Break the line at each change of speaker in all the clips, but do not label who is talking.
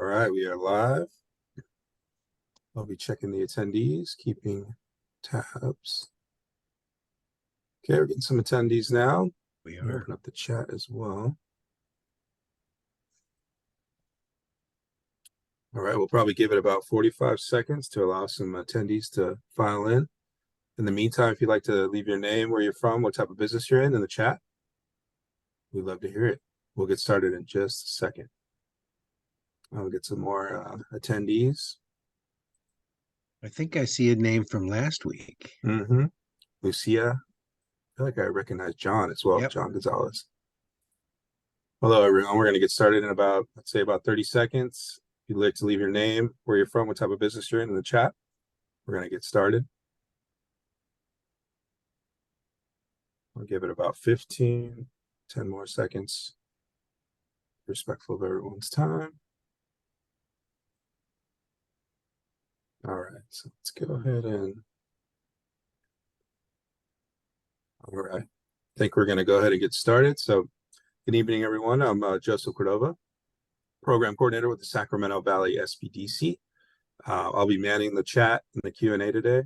right, we are live. I'll be checking the attendees, keeping tabs. Okay, we're getting some attendees now.
We
Let me
are.
open up the chat as well. All right, we'll probably give it about 45 seconds to allow some attendees to file in. In the meantime, if you'd like to leave your name, where you're from, what type of business you're in the chat, we'd love to hear it. We'll get started in just a second. I'll get some more attendees.
I think I see a name from last week.
Lucia. I feel like I recognize John as well,
Yep.
John Gonzalez. Hello, everyone. We're going to get started in about, let's say, about 30 seconds. If you'd like to leave your name, where you're from, what type of business you're in the chat, we're going to get started. I'll give it about 10 more seconds. Respectful of everyone's time. All right, so let's go ahead and, all right. I think we're going to go ahead and get started. So good evening, everyone. I'm Joseph Cordova, Program Coordinator with the Sacramento Valley SBDC. I'll be manning the chat and the Q&A today.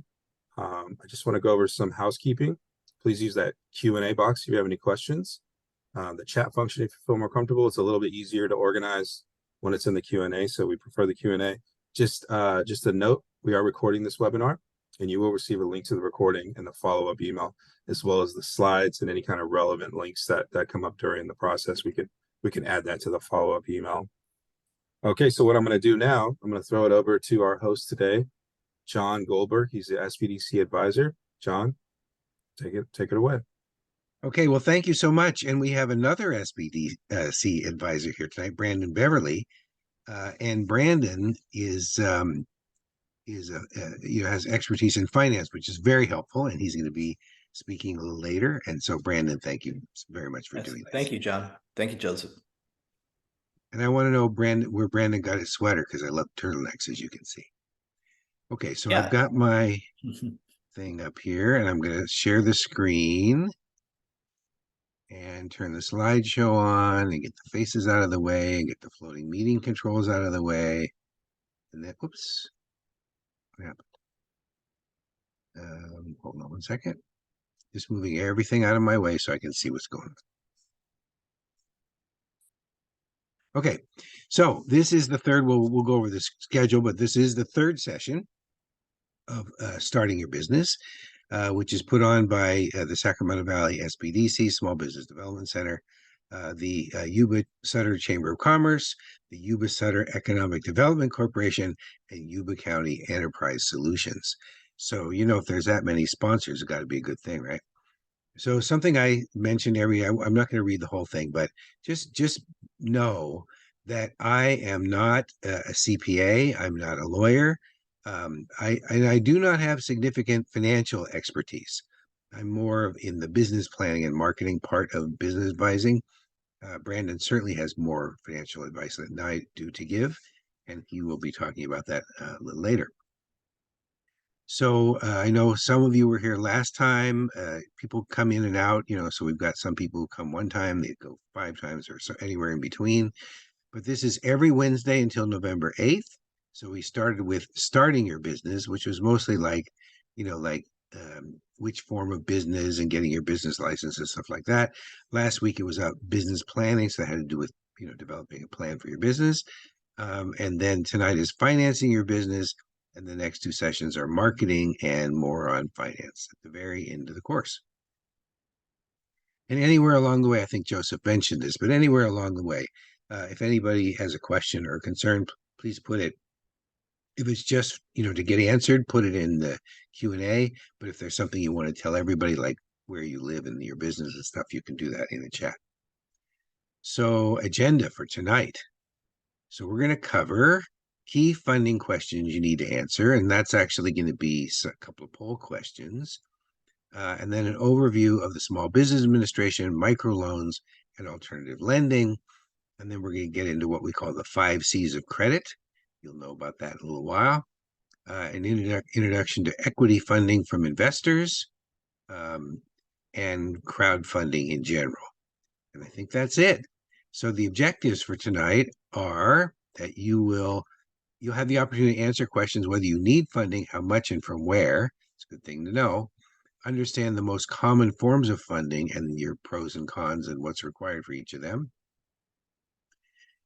I just want to go over some housekeeping. Please use that Q&A box if you have any questions. The chat function, if you feel more comfortable, it's a little bit easier to organize when it's in the Q&A, so we prefer the Q&A. Just a note, we are recording this webinar, and you will receive a link to the recording in the follow-up email, as well as the slides and any kind of relevant links that come up during the process. We can add that to the follow-up email. Okay, so what I'm going to do now, I'm going to throw it over to our host today, John Goldberg. He's the SBDC advisor. John, take it away.
Okay, well, thank you so much. And we have another SBDC advisor here tonight, Brandon Beverly. And Brandon has expertise in finance, which is very helpful. And he's going to be speaking a little later. And so, Brandon, thank you very much for doing this.
Thank you, John. Thank you, Joseph.
And I want to know, Brandon, where Brandon got his sweater, because I love turtlenecks, as you can see. Okay, so I've got my thing up here, and I'm going to share the screen and turn the slideshow on and get the faces out of the way and get the floating meeting controls out of the way. And then, whoops, what happened? Hold on one second. Just moving everything out of my way so I can see what's going on. Okay, so this is the third, we'll go over the schedule, but this is the third session of starting your business, which is put on by the Sacramento Valley SBDC, Small Business Development Center, the Yuba-Sutter Chamber of Commerce, the Yuba-Sutter Economic Development Corporation, and Yuba County Enterprise Solutions. So, you know, if there's that many sponsors, it's got to be a good thing, right? So something I mentioned I'm not going to read the whole thing, but just know that I am not a CPA. I'm not a lawyer. I do not have significant financial expertise. I'm more in the business planning and marketing part of business advising. Brandon certainly has more financial advice than I do to give, and he will be talking about that a little later. So I know some of you were here last time. People come in and out, you know, so we've got some people who come one time, they go 5 times or so, anywhere in between. But this is every Wednesday until November 8th. So we started with starting your business, which was mostly like, you know, like which form of business and getting your business license and stuff like that. Last week it was business planning, so that had to do with, you know, developing a plan for your business. And then tonight is financing your business. And the next 2 sessions are marketing and more on finance at the very end of the course. And anywhere along the way, I think Joseph mentioned this, but anywhere along the way, if anybody has a question or concern, please put it. If it's just, you know, to get answered, put it in the Q&A. But if there's something you want to tell everybody, like where you live and your business and stuff, you can do that in the chat. So agenda for tonight. So we're going to cover key funding questions you need to answer, and that's actually going to be a couple of poll questions, and then an overview of the Small Business Administration, microloans, and alternative lending, and then we're going to get into what we call the 5 C's of credit. You'll know about that in a little while. An introduction to equity funding from investors, and crowdfunding in general. And I think that's it. So the objectives for tonight are that you'll have the opportunity to answer questions whether you need funding, how much, and from where. It's a good thing to know. Understand the most common forms of funding and your pros and cons and what's required for each of them.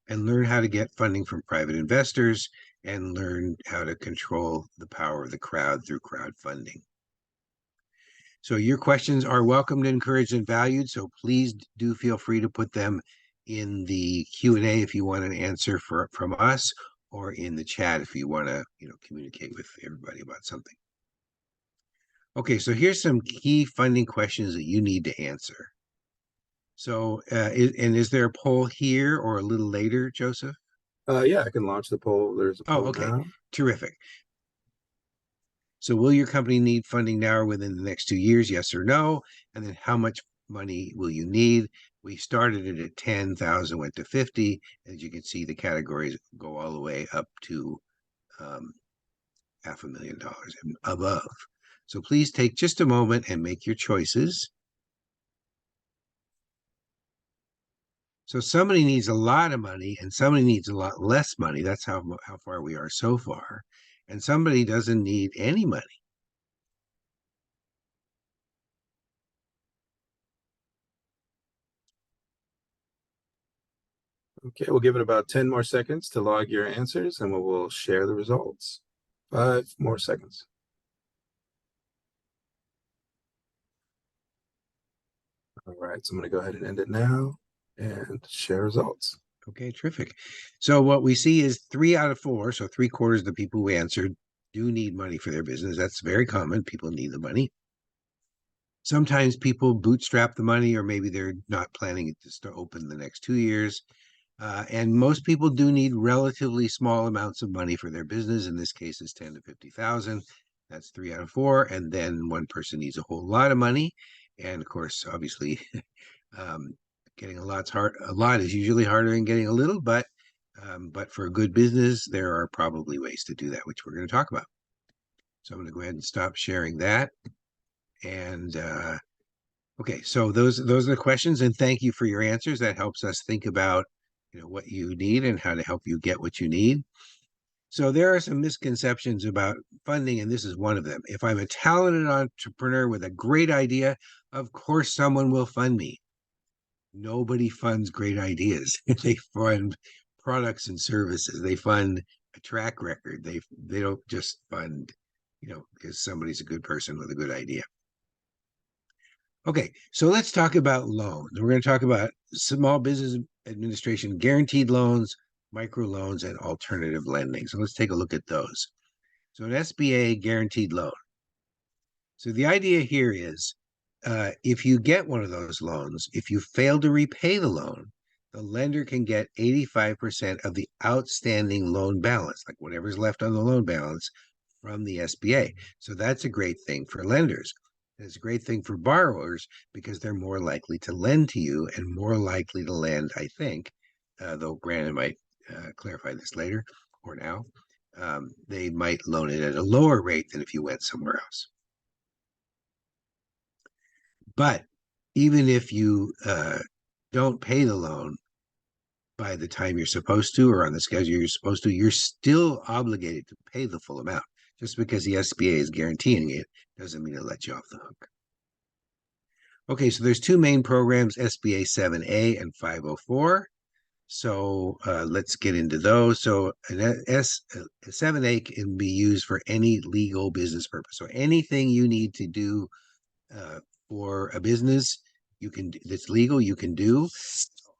And learn how to get funding from private investors and learn how to control the power of the crowd through crowdfunding. So your questions are welcomed, encouraged, and valued. So please do feel free to put them in the Q&A if you want an answer from us, or in the chat if you want to, communicate with everybody about something. Okay, so here's some key funding questions that you need to answer. So, is there a poll here or a little later, Joseph?
Yeah, I can launch the poll. There's a
Oh,
poll
okay,
now.
terrific. So will your company need funding now or within the next 2 years? Yes or no? And then how much money will you need? We started it at 10,000, went to 50. As you can see, the categories go all the way up to $500,000 and above. So please take just a moment and make your choices. So somebody needs a lot of money and somebody needs a lot less money. That's how far we are so far. And somebody doesn't need any money.
Okay, we'll give it about 10 more seconds to log your answers, and we'll share the results. 5 more seconds. All right, so I'm going to go ahead and end it now and share results.
Okay, terrific. So what we see is 3 out of 4, so 3/4 of the people who answered do need money for their business. That's very common. People need the money. Sometimes people bootstrap the money, or maybe they're not planning it to open the next 2 years. And most people do need relatively small amounts of money for their business. In this case, it's 10 to 50,000. That's 3 out of 4. And then one person needs a whole lot of money. And of course, obviously, getting a lot is usually harder than getting a little, but for a good business, there are probably ways to do that, which we're going to talk about. So I'm going to go ahead and stop sharing that. And okay, so those are the questions, and thank you for your answers. That helps us think about what you need and how to help you get what you need. So there are some misconceptions about funding, and this is one of them. If I'm a talented entrepreneur with a great idea, of course someone will fund me. Nobody funds great ideas. They fund products and services. They fund a track record. They don't just fund, because somebody's a good person with a good idea. Okay, so let's talk about loans. We're going to talk about Small Business Administration guaranteed loans, microloans, and alternative lending. So let's take a look at those. So an SBA guaranteed loan. So the idea here is, if you get one of those loans, if you fail to repay the loan, the lender can get 85% of the outstanding loan balance, like whatever's left on the loan balance, from the SBA. So that's a great thing for lenders. It's a great thing for borrowers because they're more likely to lend to you and more likely to lend, I think, though Brandon might clarify this later or now, they might loan it at a lower rate than if you went somewhere else. But even if you don't pay the loan by the time you're supposed to, or on the schedule you're supposed to, you're still obligated to pay the full amount. Just because the SBA is guaranteeing it doesn't mean it lets you off the hook. Okay, so there's 2 main programs, SBA 7A and 504. So let's get into those. So a 7A can be used for any legal business purpose. So anything you need to do for a business that's legal, you can do.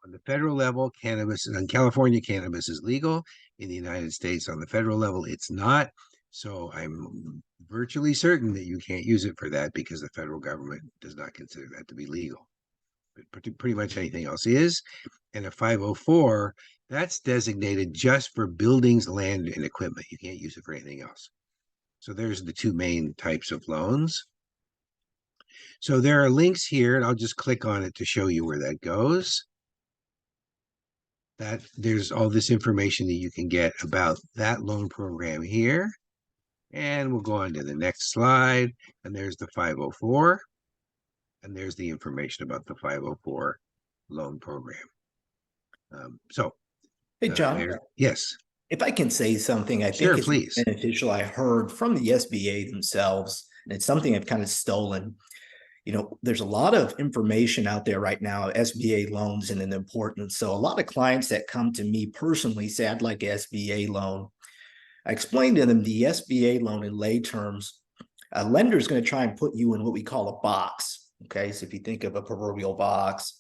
On the federal level, in California, cannabis is legal. In the United States, on the federal level, it's not. So I'm virtually certain that you can't use it for that because the federal government does not consider that to be legal. But pretty much anything else is. And a 504, that's designated just for buildings, land, and equipment. You can't use it for anything else. So there's the 2 main types of loans. So there are links here, and I'll just click on it to show you where that goes. That there's all this information that you can get about that loan program here. And we'll go on to the next slide. And there's the 504. And there's the information about the 504 loan program. So
Hey, John,
later. Yes,
if I can say something, I think
sure,
it's
please.
beneficial. I heard from the SBA themselves, and it's something I've kind of stolen. There's a lot of information out there right now, SBA loans and an importance. So a lot of clients that come to me personally say, I'd like an SBA loan. I explained to them the SBA loan in lay terms. A lender is going to try and put you in what we call a box. Okay. So if you think of a proverbial box,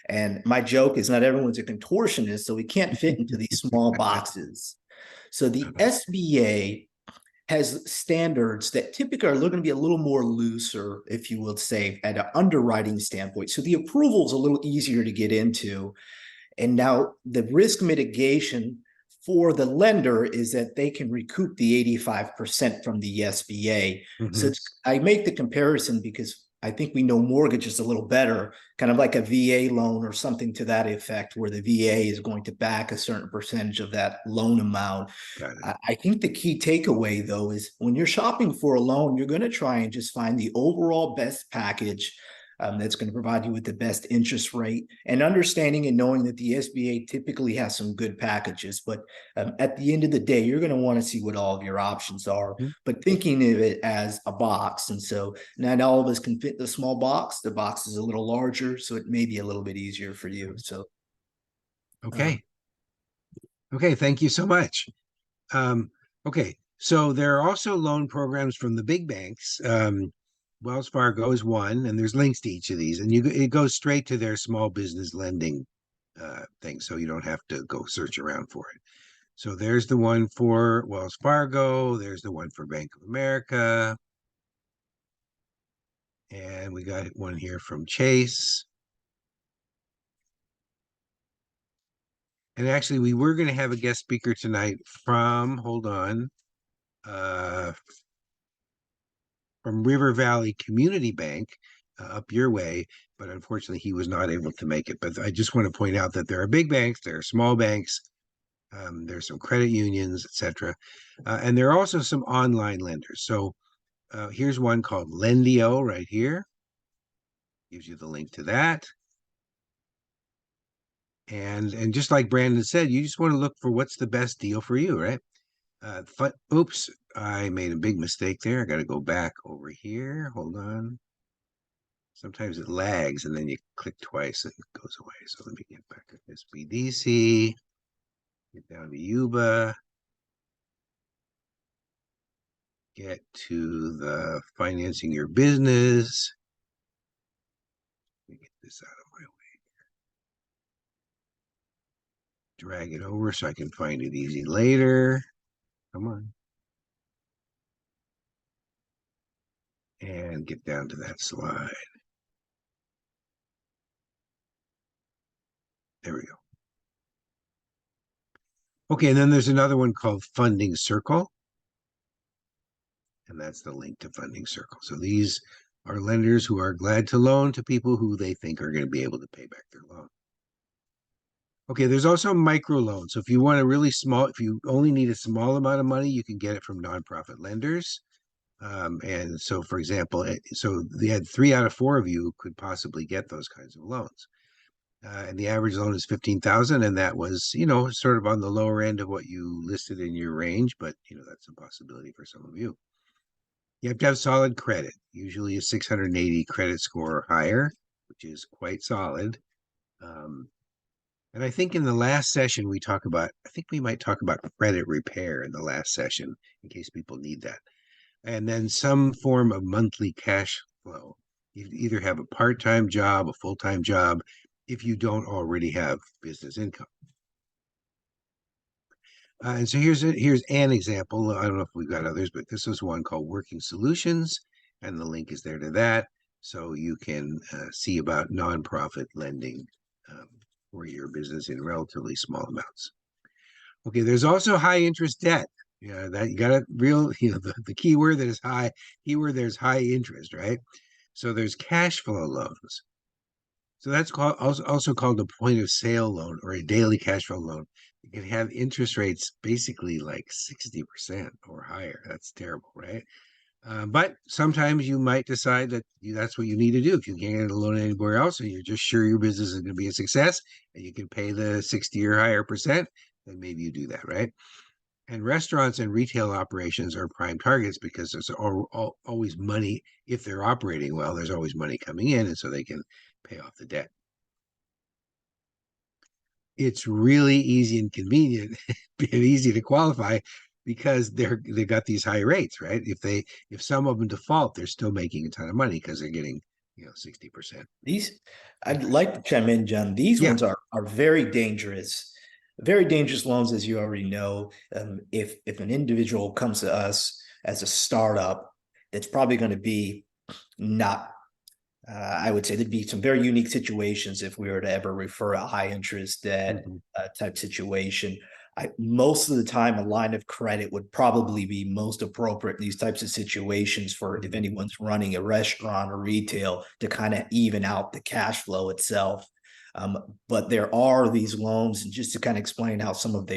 and my joke is not everyone's a contortionist, so we can't fit into these small boxes. So the SBA has standards that typically are going to be a little more looser, if you will say, at an underwriting standpoint. So the approval is a little easier to get into. And now the risk mitigation for the lender is that they can recoup the 85% from the SBA. So I make the comparison because I think we know mortgages a little better, kind of like a VA loan or something to that effect, where the VA is going to back a certain percentage of that loan amount. I think the key takeaway, though, is when you're shopping for a loan, you're going to try and just find the overall best package that's going to provide you with the best interest rate, and understanding and knowing that the SBA typically has some good packages. But at the end of the day, you're going to want to see what all of your options are, but thinking of it as a box. And so not all of us can fit the small box. The box is a little larger, so it may be a little bit easier for you. So,
Okay. Okay. Thank you so much. Okay. So there are also loan programs from the big banks. Wells Fargo is one, and there's links to each of these, and it goes straight to their small business lending thing, so you don't have to go search around for it. So there's the one for Wells Fargo, there's the one for Bank of America, and we got one here from Chase. And actually, we were going to have a guest speaker tonight from, hold on, from River Valley Community Bank up your way, but unfortunately he was not able to make it. But I just want to point out that there are big banks, there are small banks, there's some credit unions, etc. And there are also some online lenders. So here's one called Lendio right here. Gives you the link to that. And just like Brandon said, you just want to look for what's the best deal for you, right? Oops, I made a big mistake there. I got to go back over here. Hold on. Sometimes it lags and then you click twice and it goes away. So let me get back to SBDC, get down to Yuba, get to the financing your business. Let me get this out of my way. Drag it over so I can find it easy later. Come on. And get down to that slide. There we go. Okay, and then there's another one called Funding Circle. And that's the link to Funding Circle. So these are lenders who are glad to loan to people who they think are going to be able to pay back their loan. Okay, there's also microloans. So if you want a really small, if you only need a small amount of money, you can get it from nonprofit lenders. And so, for example, so they had 3 out of 4 of you could possibly get those kinds of loans. And the average loan is 15,000, and that was, sort of on the lower end of what you listed in your range, but that's a possibility for some of you. You have to have solid credit, usually a 680 credit score or higher, which is quite solid. And I think in the last session I think we might talk about credit repair in the last session in case people need that. And then some form of monthly cash flow. You either have a part-time job, a full-time job, if you don't already have business income. And so here's an example. I don't know if we've got others, but this is one called Working Solutions, and the link is there to that. So you can see about nonprofit lending for your business in relatively small amounts. Okay, there's also high interest debt. Yeah, that you got the key word that is high, keyword there's high interest, right? So there's cash flow loans. So that's also called a point of sale loan or a daily cash flow loan. You can have interest rates basically like 60% or higher. That's terrible, right? But sometimes you might decide that that's what you need to do. If you can't get a loan anywhere else and you're just sure your business is going to be a success and you can pay the 60 or higher percent, then maybe you do that, right? And restaurants and retail operations are prime targets because there's always money. If they're operating well, there's always money coming in, and so they can pay off the debt. It's really easy and convenient and easy to qualify because they got these high rates, right? If some of them default, they're still making a ton of money because they're getting 60%.
These, I'd like to chime in, John. These
Yeah.
ones are very dangerous loans, as you already know. If an individual comes to us as a startup, it's probably going to be not. I would say there'd be some very unique situations if we were to ever refer a high interest debt type situation. Most of the time, a line of credit would probably be most appropriate in these types of situations for if anyone's running a restaurant or retail to kind of even out the cash flow itself. But there are these loans, and just to kind of explain how some of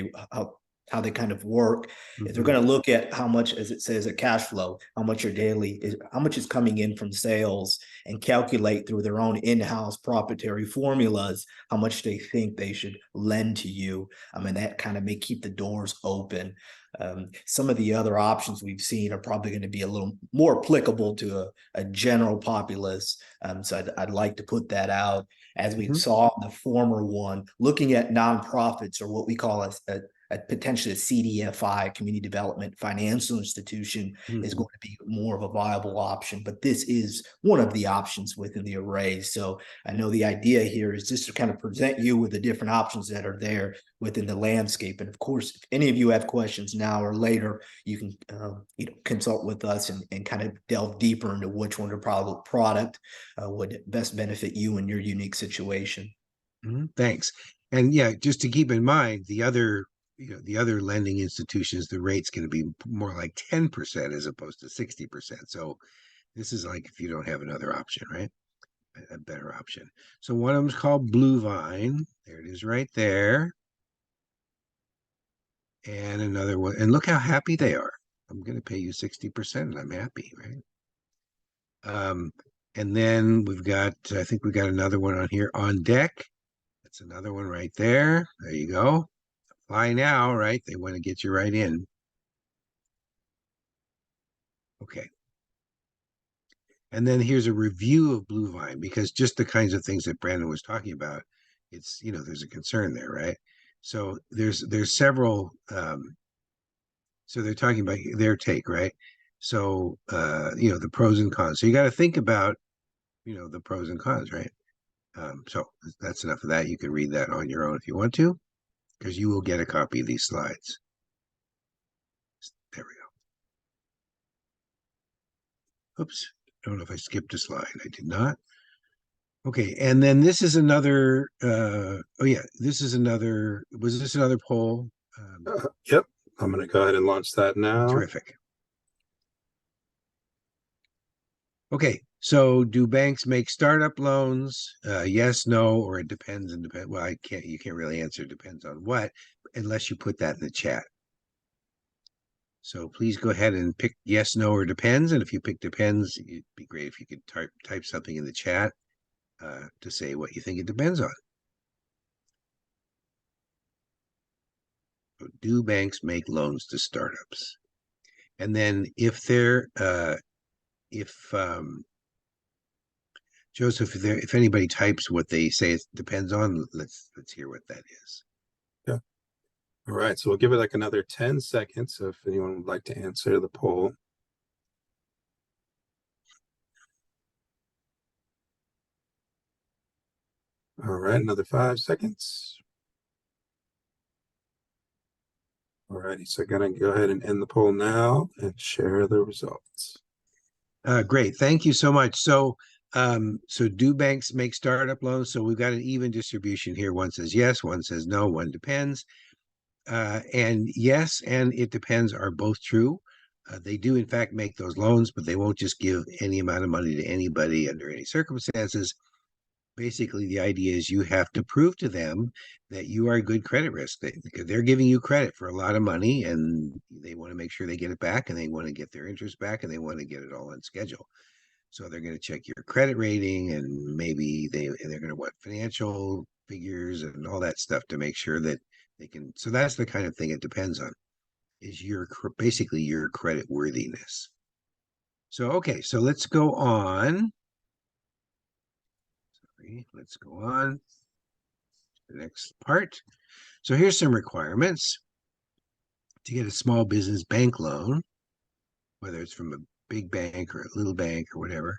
how they kind of work. If they're going to look at how much, as it says, a cash flow, how much your daily is, how much is coming in from sales, and calculate through their own in-house proprietary formulas how much they think they should lend to you. I mean, that kind of may keep the doors open. Some of the other options we've seen are probably going to be a little more applicable to a general populace. So I'd like to put that out. As we saw in the former one, looking at nonprofits, or what we call a potentially a CDFI, community development financial institution, is going to be more of a viable option. But this is one of the options within the array. So I know the idea here is just to kind of present you with the different options that are there within the landscape. And of course, if any of you have questions now or later, you can consult with us and kind of delve deeper into which one product would best benefit you in your unique situation.
Thanks. And yeah, just to keep in mind, the other lending institutions, the rate's going to be more like 10% as opposed to 60%. So this is like if you don't have another option, right? A better option. So one of them is called Blue Vine. There it is right there. And another one. And look how happy they are. I'm going to pay you 60% and I'm happy, right? And then I think we've got another one on here, On Deck. That's another one right there. There you go. Apply now, right? They want to get you right in. Okay. And then here's a review of Blue Vine, because just the kinds of things that Brandon was talking about, it's, there's a concern there, right? So there's several, so they're talking about their take, right? So, the pros and cons. So you got to think about, the pros and cons, right? So that's enough of that. You can read that on your own if you want to, because you will get a copy of these slides. There we go. Oops. I don't know if I skipped a slide. I did not. Okay, and then this is another, was this another poll?
Yep. I'm going to go ahead and launch that now.
Terrific. Okay, so do banks make startup loans? Yes, no, or it depends and depends. Well, you can't really answer depends on what, unless you put that in the chat. So please go ahead and pick yes, no, or depends. And if you pick depends, it'd be great if you could type something in the chat to say what you think it depends on. So do banks make loans to startups? And then if they're, Joseph, if anybody types what they say it depends on, let's hear what that is.
Yeah. All right. So we'll give it like another 10 seconds if anyone would like to answer the poll. All right. Another 5 seconds. All righty. So I'm going to go ahead and end the poll now and share the results.
Great. Thank you so much. So, do banks make startup loans? So we've got an even distribution here. One says yes, one says no, one depends. And yes, and it depends are both true. They do, in fact, make those loans, but they won't just give any amount of money to anybody under any circumstances. Basically, the idea is you have to prove to them that you are a good credit risk. They're giving you credit for a lot of money, and they want to make sure they get it back, and they want to get their interest back, and they want to get it all on schedule. So they're going to check your credit rating, and maybe they're going to want financial figures and all that stuff to make sure that So that's the kind of thing it depends on, is basically your credit worthiness. So, okay, so let's go on. Sorry, let's go on to the next part. So here's some requirements to get a small business bank loan, whether it's from a big bank or a little bank or whatever.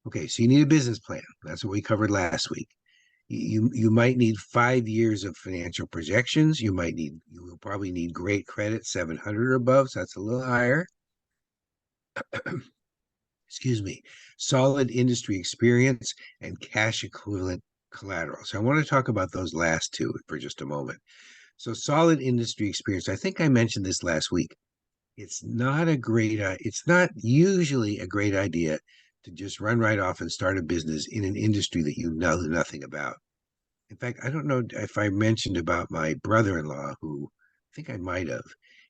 Okay, so you need a business plan. That's what we covered last week. You might need 5 years of financial projections. You will probably need great credit, 700 or above. So that's a little higher. Excuse me. Solid industry experience and cash equivalent collateral. So I want to talk about those last two for just a moment. So solid industry experience. I think I mentioned this last week. It's not usually a great idea to just run right off and start a business in an industry that you know nothing about. In fact, I don't know if I mentioned about my brother-in-law, who I think I might have.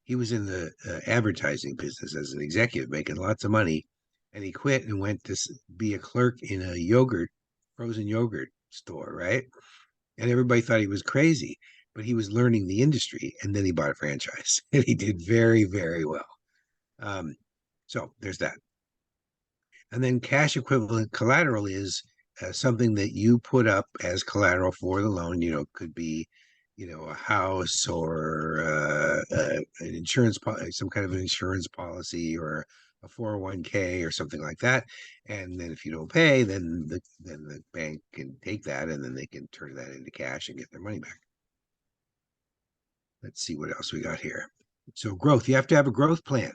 He was in the advertising business as an executive, making lots of money, and he quit and went to be a clerk in a frozen yogurt store, right? And everybody thought he was crazy, but he was learning the industry, and then he bought a franchise, and he did very, very well. So there's that. And then cash equivalent collateral is something that you put up as collateral for the loan. Could be, a house or an insurance, some kind of an insurance policy or a 401k or something like that. And then if you don't pay, then the bank can take that and then they can turn that into cash and get their money back. Let's see what else we got here. So growth, you have to have a growth plan.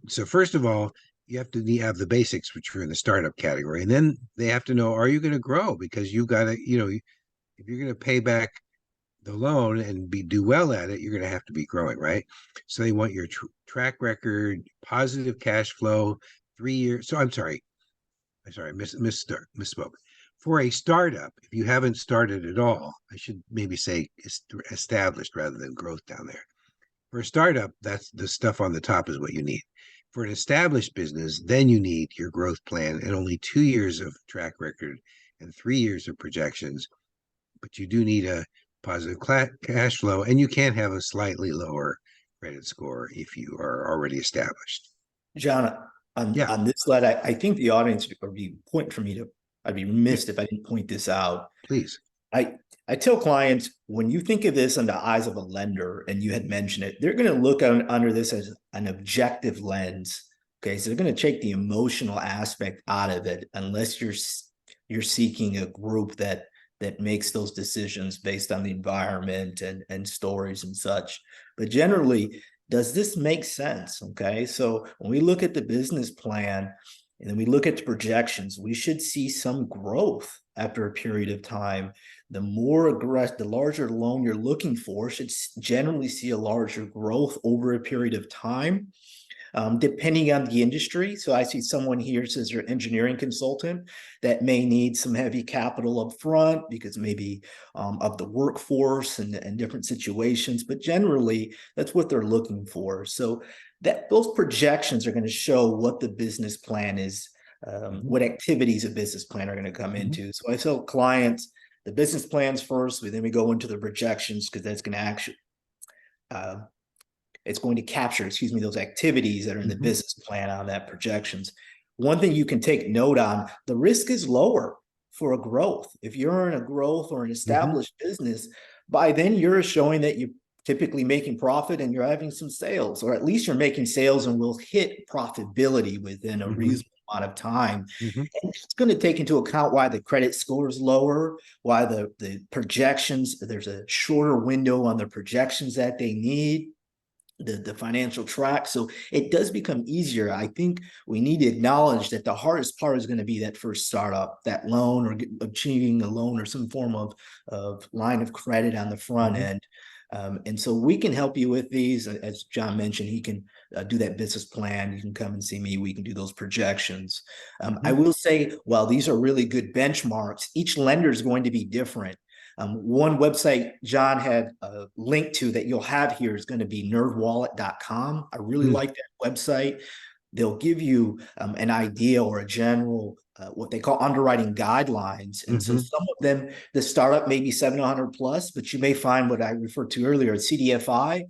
So first of all, you have to have the basics, which are in the startup category. And then they have to know, are you going to grow? Because you got to, if you're going to pay back the loan and do well at it, you're going to have to be growing, right? So they want your track record, positive cash flow, 3 years. So I'm sorry, misspoke. For a startup, if you haven't started at all, I should maybe say established rather than growth down there. For a startup, that's the stuff on the top is what you need. For an established business, then you need your growth plan and only 2 years of track record and 3 years of projections. But you do need a positive cash flow, and you can have a slightly lower credit score if you are already established.
John, on this slide, I think the audience would be important for me to, I'd be remiss if I didn't point this out.
Please.
I tell clients, when you think of this in the eyes of a lender, and you had mentioned it, they're going to look under this as an objective lens. Okay, so they're going to take the emotional aspect out of it, unless you're seeking a group that makes those decisions based on the environment and stories and such. But generally, does this make sense? Okay, so when we look at the business plan and then we look at the projections, we should see some growth after a period of time. The more aggressive, the larger loan you're looking for should generally see a larger growth over a period of time, depending on the industry. So I see someone here says you're an engineering consultant that may need some heavy capital up front because maybe of the workforce and different situations, but generally that's what they're looking for. So that those projections are going to show what the business plan is, what activities a business plan are going to come into. So I tell clients the business plans first, but then we go into the projections because that's going to actually it's going to capture, those activities that are in the business plan on that projections. One thing you can take note on, the risk is lower for a growth. If you're in a growth or an established business, by then you're showing that you're typically making profit and you're having some sales, or at least you're making sales and will hit profitability within a reasonable amount of time. And it's going to take into account why the credit score is lower, why the projections, there's a shorter window on the projections that they need, the financial track. So it does become easier. I think we need to acknowledge that the hardest part is going to be that first startup, that loan, or achieving a loan or some form of line of credit on the front end. And so we can help you with these. As John mentioned, he can do that business plan. You can come and see me. We can do those projections. I will say, while these are really good benchmarks, each lender is going to be different. One website John had a link to that you'll have here is going to be nerdwallet.com. I really like that website. they'll give you an idea or a general what they call underwriting guidelines. And so some of them, the startup may be 700 plus, but you may find what I referred to earlier, CDFI.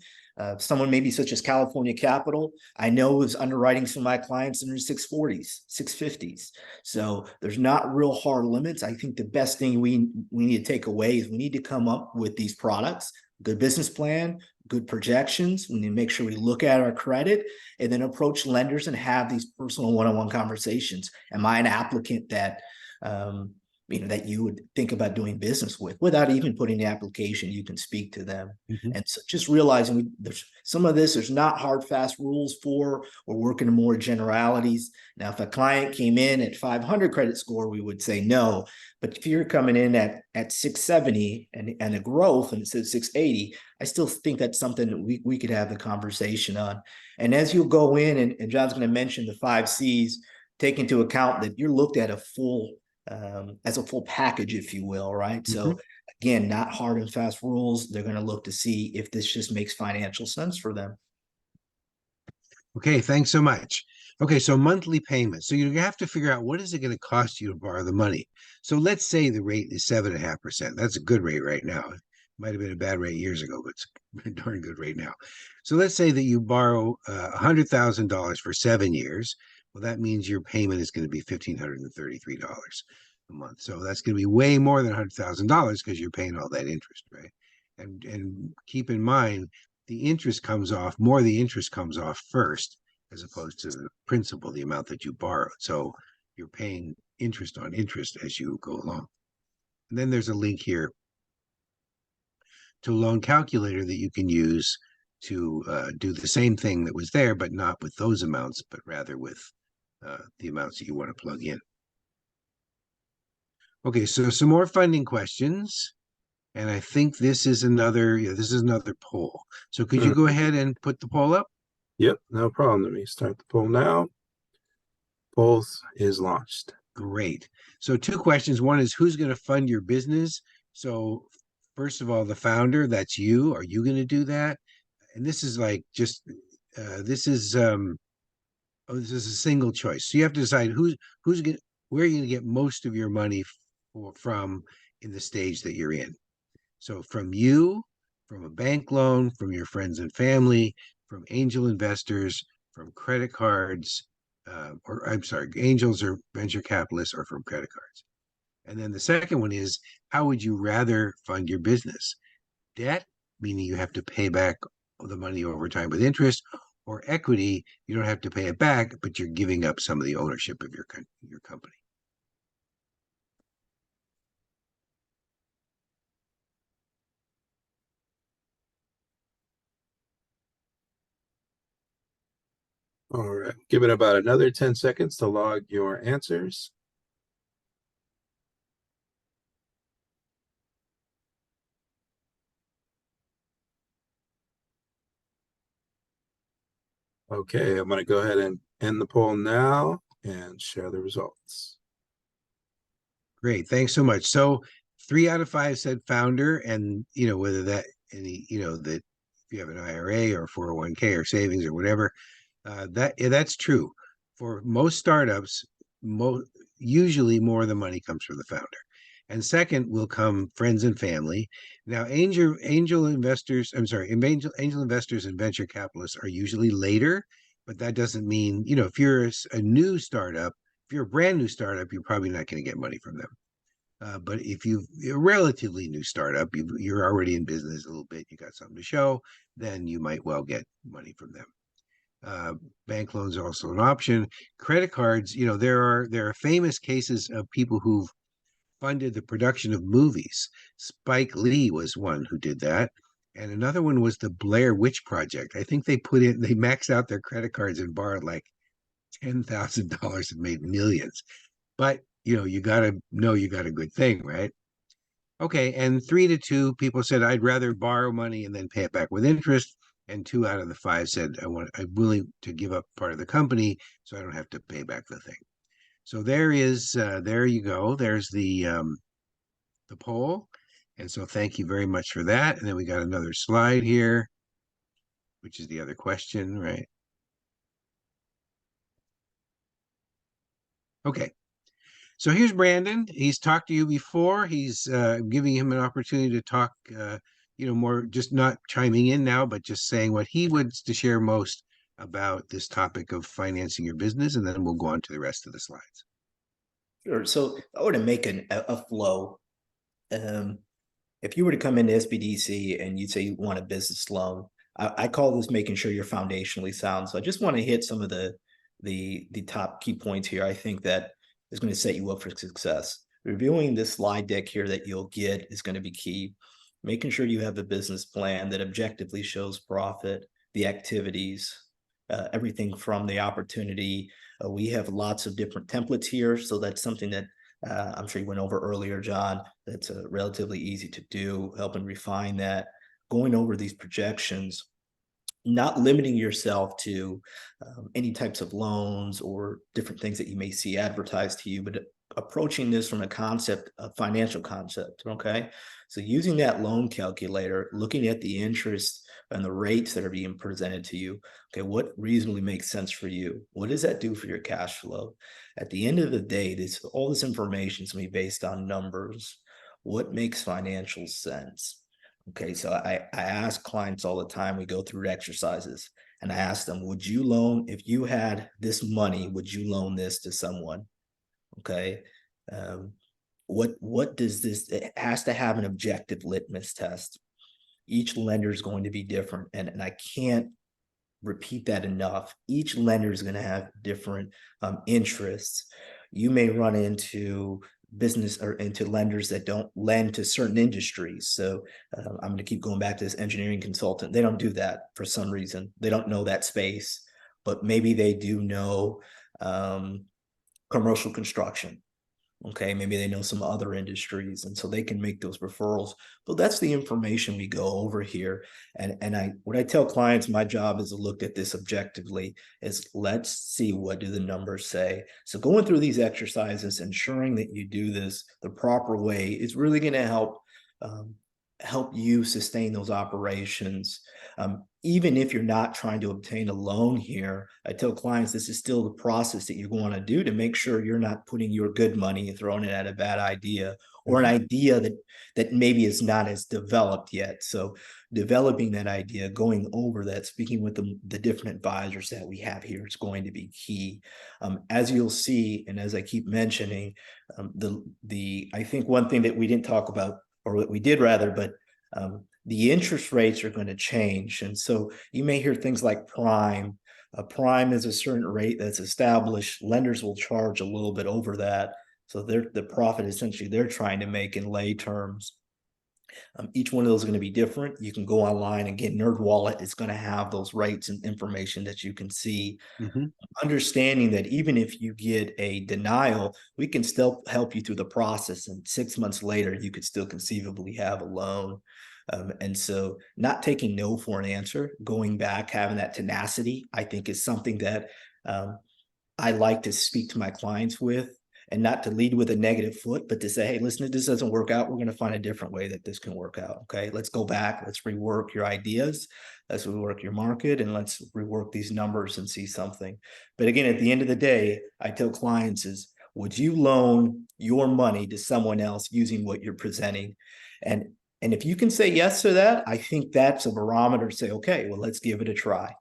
Someone maybe such as California Capital, I know is underwriting some of my clients in their 640s, 650s. So there's not real hard limits. I think the best thing we need to take away is we need to come up with these products, good business plan, good projections. We need to make sure we look at our credit and then approach lenders and have these personal one-on-one conversations. Am I an applicant that that you would think about doing business with without even putting the application? You can speak to them. And so just realizing there's some of this, there's not hard, fast rules for. We're working in more generalities. Now, if a client came in at 500 credit score, we would say no. But if you're coming in at 670 and a growth and it says 680, I still think that's something that we could have the conversation on. And as you go in, and John's going to mention the 5 C's, take into account that you're looked at as a full package, if you will, right? So again, not hard and fast rules. They're going to look to see if this just makes financial sense for them.
Okay, thanks so much. Okay, so monthly payments. So you have to figure out what is it going to cost you to borrow the money. So let's say the rate is 7.5%. That's a good rate right now. It might have been a bad rate years ago, but it's a darn good rate now. So let's say that you borrow $100,000 for 7 years. Well, that means your payment is going to be $1,533 a month. So that's going to be way more than $100,000 because you're paying all that interest, right? And keep in mind, the interest comes off first, as opposed to the principal, the amount that you borrowed. So you're paying interest on interest as you go along. And then there's a link here to a loan calculator that you can use to do the same thing that was there, but not with those amounts, but rather with the amounts that you want to plug in. Okay, so some more funding questions. And I think this is another poll. So could you go ahead and put the poll up?
Yep, no problem. Let me start the poll now. Poll is launched.
Great. So 2 questions. One is, who's going to fund your business? So first of all, the founder, that's you. Are you going to do that? And this is like just this is a single choice. So you have to decide where you're going to get most of your money from in the stage that you're in. So from you, from a bank loan, from your friends and family, from angel investors, from credit cards, angels or venture capitalists, or from credit cards. And then the second one is, how would you rather fund your business? Debt, meaning you have to pay back the money over time with interest, or equity, you don't have to pay it back, but you're giving up some of the ownership of your company.
All right, give it about another 10 seconds to log your answers. Okay, I'm going to go ahead and end the poll now and share the results.
Great, thanks so much. So 3 out of 5 said founder, and whether that that if you have an IRA or 401k or savings or whatever, that's true. For most startups, usually more of the money comes from the founder. And second will come friends and family. Now, angel investors and venture capitalists are usually later, but that doesn't mean, if you're a new startup, if you're a brand new startup, you're probably not going to get money from them. But if you're a relatively new startup, you're already in business a little bit, you got something to show, then you might well get money from them. Bank loans are also an option. Credit cards, there are famous cases of people who've funded the production of movies. Spike Lee was one who did that. And another one was the Blair Witch Project. I think they maxed out their credit cards and borrowed like $10,000 and made millions. But, you got to know you got a good thing, right? Okay, and 3-2 people said, I'd rather borrow money and then pay it back with interest. And 2 out of the 5 said, I'm willing to give up part of the company so I don't have to pay back the thing. So there you go. There's the poll. And so thank you very much for that. And then we got another slide here, which is the other question, right? Okay. So here's Brandon. He's talked to you before. He's giving him an opportunity to talk, more, just not chiming in now, but just saying what he wants to share most about this topic of financing your business. And then we'll go on to the rest of the slides.
Sure. So I were to make a flow. If you were to come into SBDC and you say you want a business loan, I call this making sure you're foundationally sound. So I just want to hit some of the top key points here. I think that is going to set you up for success. Reviewing this slide deck here that you'll get is going to be key. Making sure you have a business plan that objectively shows profit, the activities, everything from the opportunity. We have lots of different templates here. So that's something that I'm sure you went over earlier, John. That's relatively easy to do, helping refine that. Going over these projections, not limiting yourself to any types of loans or different things that you may see advertised to you, but approaching this from a financial concept, okay? So using that loan calculator, looking at the interest and the rates that are being presented to you, okay, what reasonably makes sense for you? What does that do for your cash flow? At the end of the day, all this information is going to be based on numbers. What makes financial sense? Okay, so I ask clients all the time, we go through exercises and I ask them, would you loan, if you had this money, would you loan this to someone? Okay. What does this, it has to have an objective litmus test. Each lender is going to be different. And I can't repeat that enough. Each lender is going to have different interests. You may run into business or into lenders that don't lend to certain industries. So I'm going to keep going back to this engineering consultant. They don't do that for some reason. They don't know that space, but maybe they do know commercial construction. Okay, maybe they know some other industries, and so they can make those referrals. But that's the information we go over here. And what I tell clients, my job is to look at this objectively, is let's see, what do the numbers say? So going through these exercises, ensuring that you do this the proper way is really going to help you sustain those operations. Even if you're not trying to obtain a loan here, I tell clients this is still the process that you're going to do to make sure you're not putting your good money and throwing it at a bad idea or an idea that maybe is not as developed yet. So developing that idea, going over that, speaking with the different advisors that we have here is going to be key. As you'll see, and as I keep mentioning, I think one thing that we didn't talk about, or what we did rather, but the interest rates are going to change. And so you may hear things like prime. Prime is a certain rate that's established. Lenders will charge a little bit over that. So the profit essentially they're trying to make in lay terms. Each one of those are going to be different. You can go online and get NerdWallet. It's going to have those rates and information that you can see. Understanding that even if you get a denial, we can still help you through the process. And 6 months later, you could still conceivably have a loan. And so not taking no for an answer, going back, having that tenacity, I think is something that I like to speak to my clients with, and not to lead with a negative foot, but to say, hey, listen, if this doesn't work out, we're going to find a different way that this can work out. Okay, let's go back. Let's rework your ideas. Let's rework your market, and let's rework these numbers and see something. But again, at the end of the day, I tell clients is, would you loan your money to someone else using what you're presenting? And if you can say yes to that, I think that's a barometer to say, okay, well, let's give it a try.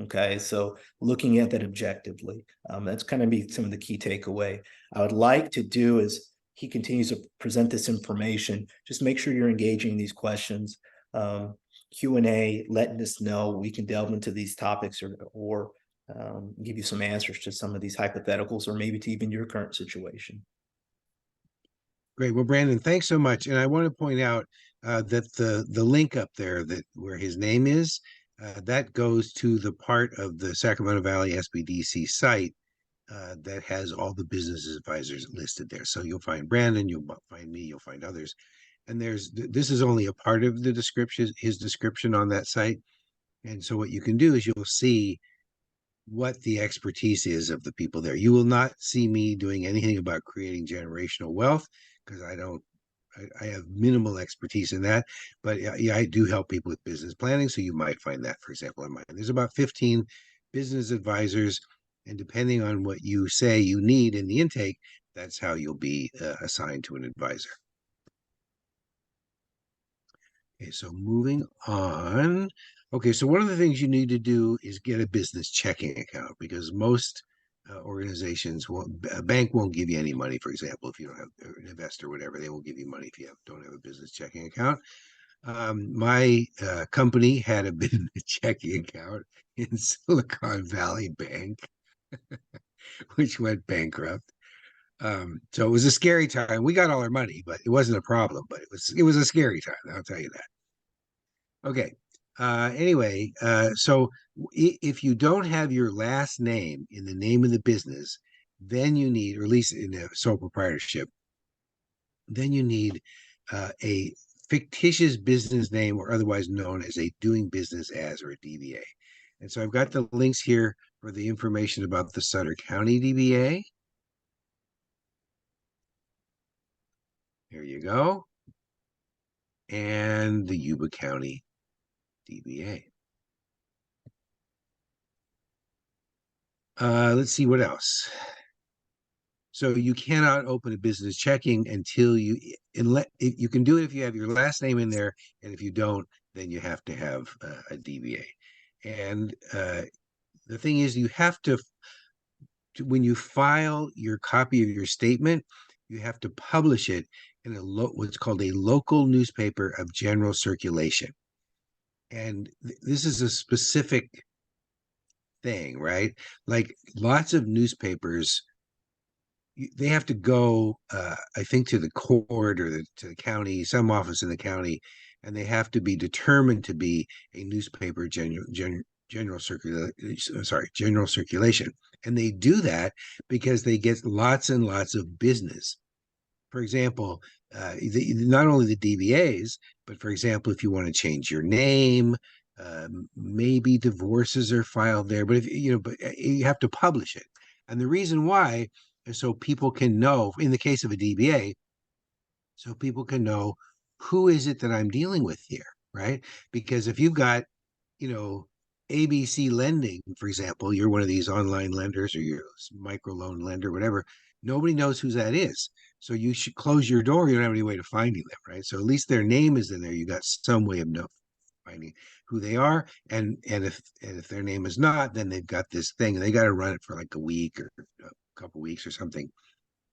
Okay, so looking at that objectively, that's kind of be some of the key takeaway. I would like to do is he continues to present this information. Just make sure you're engaging these questions, Q&A, letting us know. We can delve into these topics or give you some answers to some of these hypotheticals, or maybe to even your current situation.
Great. Well, Brandon, thanks so much. And I want to point out that the link up there where his name is, that goes to the part of the Sacramento Valley SBDC site that has all the business advisors listed there. So you'll find Brandon, you'll find me, you'll find others. And this is only a part of the description, his description on that site. And so what you can do is you'll see what the expertise is of the people there. You will not see me doing anything about creating generational wealth, because I have minimal expertise in that, but yeah, I do help people with business planning. So you might find that, for example, in mine. There's about 15 business advisors And depending on what you say you need in the intake, that's how you'll be assigned to an advisor. Okay, so moving on. Okay, so one of the things you need to do is get a business checking account, because most organizations a bank won't give you any money. For example, if you don't have an investor or whatever, they won't give you money if you don't have a business checking account. My company had a business checking account in Silicon Valley Bank, which went bankrupt. So it was a scary time. We got all our money, but it wasn't a problem. But it was a scary time. I'll tell you that. Okay. Anyway, so if you don't have your last name in the name of the business, then you need, or at least in a sole proprietorship, then you need a fictitious business name, or otherwise known as a doing business as, or a DBA. And so I've got the links here for the information about the Sutter County DBA. There you go. And the Yuba County DBA. Let's see what else. So you cannot open a business checking until you can do it if you have your last name in there, and if you don't, then you have to have a DBA. And the thing is, you have to, when you file your copy of your statement, you have to publish it in what's called a local newspaper of general circulation. And this is a specific thing, right? Like lots of newspapers, they have to go, I think, to the court or to the county, some office in the county, and they have to be determined to be a newspaper general circulation. And they do that because they get lots and lots of business. For example, not only the DBAs, but for example, if you want to change your name, maybe divorces are filed there, but but you have to publish it. And the reason why is so people can know, in the case of a DBA, so people can know who is it that I'm dealing with here, right? Because if you've got, ABC lending, for example, you're one of these online lenders or you're a microloan lender, whatever, nobody knows who that is. So you should close your door. You don't have any way of finding them, right? So at least their name is in there. You got some way of finding who they are. And if their name is not, then they've got this thing and they got to run it for like a week or a couple weeks or something.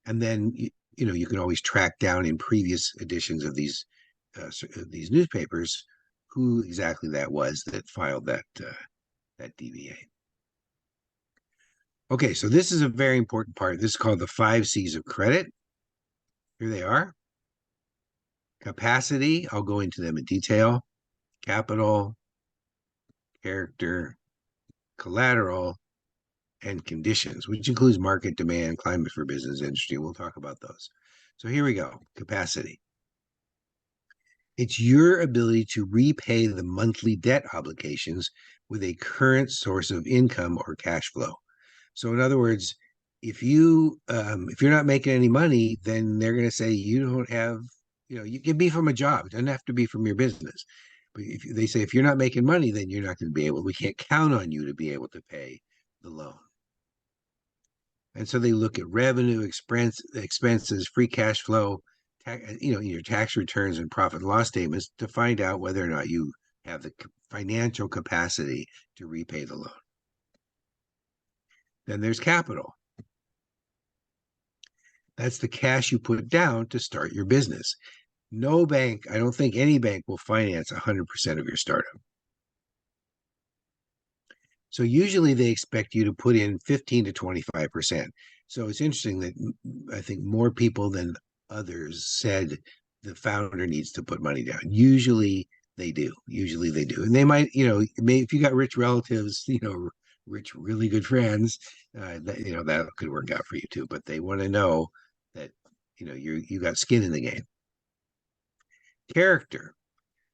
And then, you can always track down in previous editions of these newspapers who exactly that was that filed that DBA. Okay, so this is a very important part. This is called the 5 C's of credit. Here they are. Capacity, I'll go into them in detail. Capital, character, collateral, and conditions, which includes market demand, climate for business, industry. We'll talk about those. So here we go. Capacity. It's your ability to repay the monthly debt obligations with a current source of income or cash flow. So in other words, if you're not making any money, then they're going to say you don't have, you can be from a job. It doesn't have to be from your business. But if they say if you're not making money, then you're not going to be able. We can't count on you to be able to pay the loan. And so they look at revenue, expenses, free cash flow, your tax returns and profit and loss statements to find out whether or not you have the financial capacity to repay the loan. Then there's capital. That's the cash you put down to start your business. No bank, I don't think any bank will finance 100% of your startup. So usually they expect you to put in 15 to 25%. So it's interesting that I think more people than others said the founder needs to put money down. Usually they do. And they might, if you got rich relatives, rich, really good friends, that could work out for you too. But they want to know that, you got skin in the game. Character.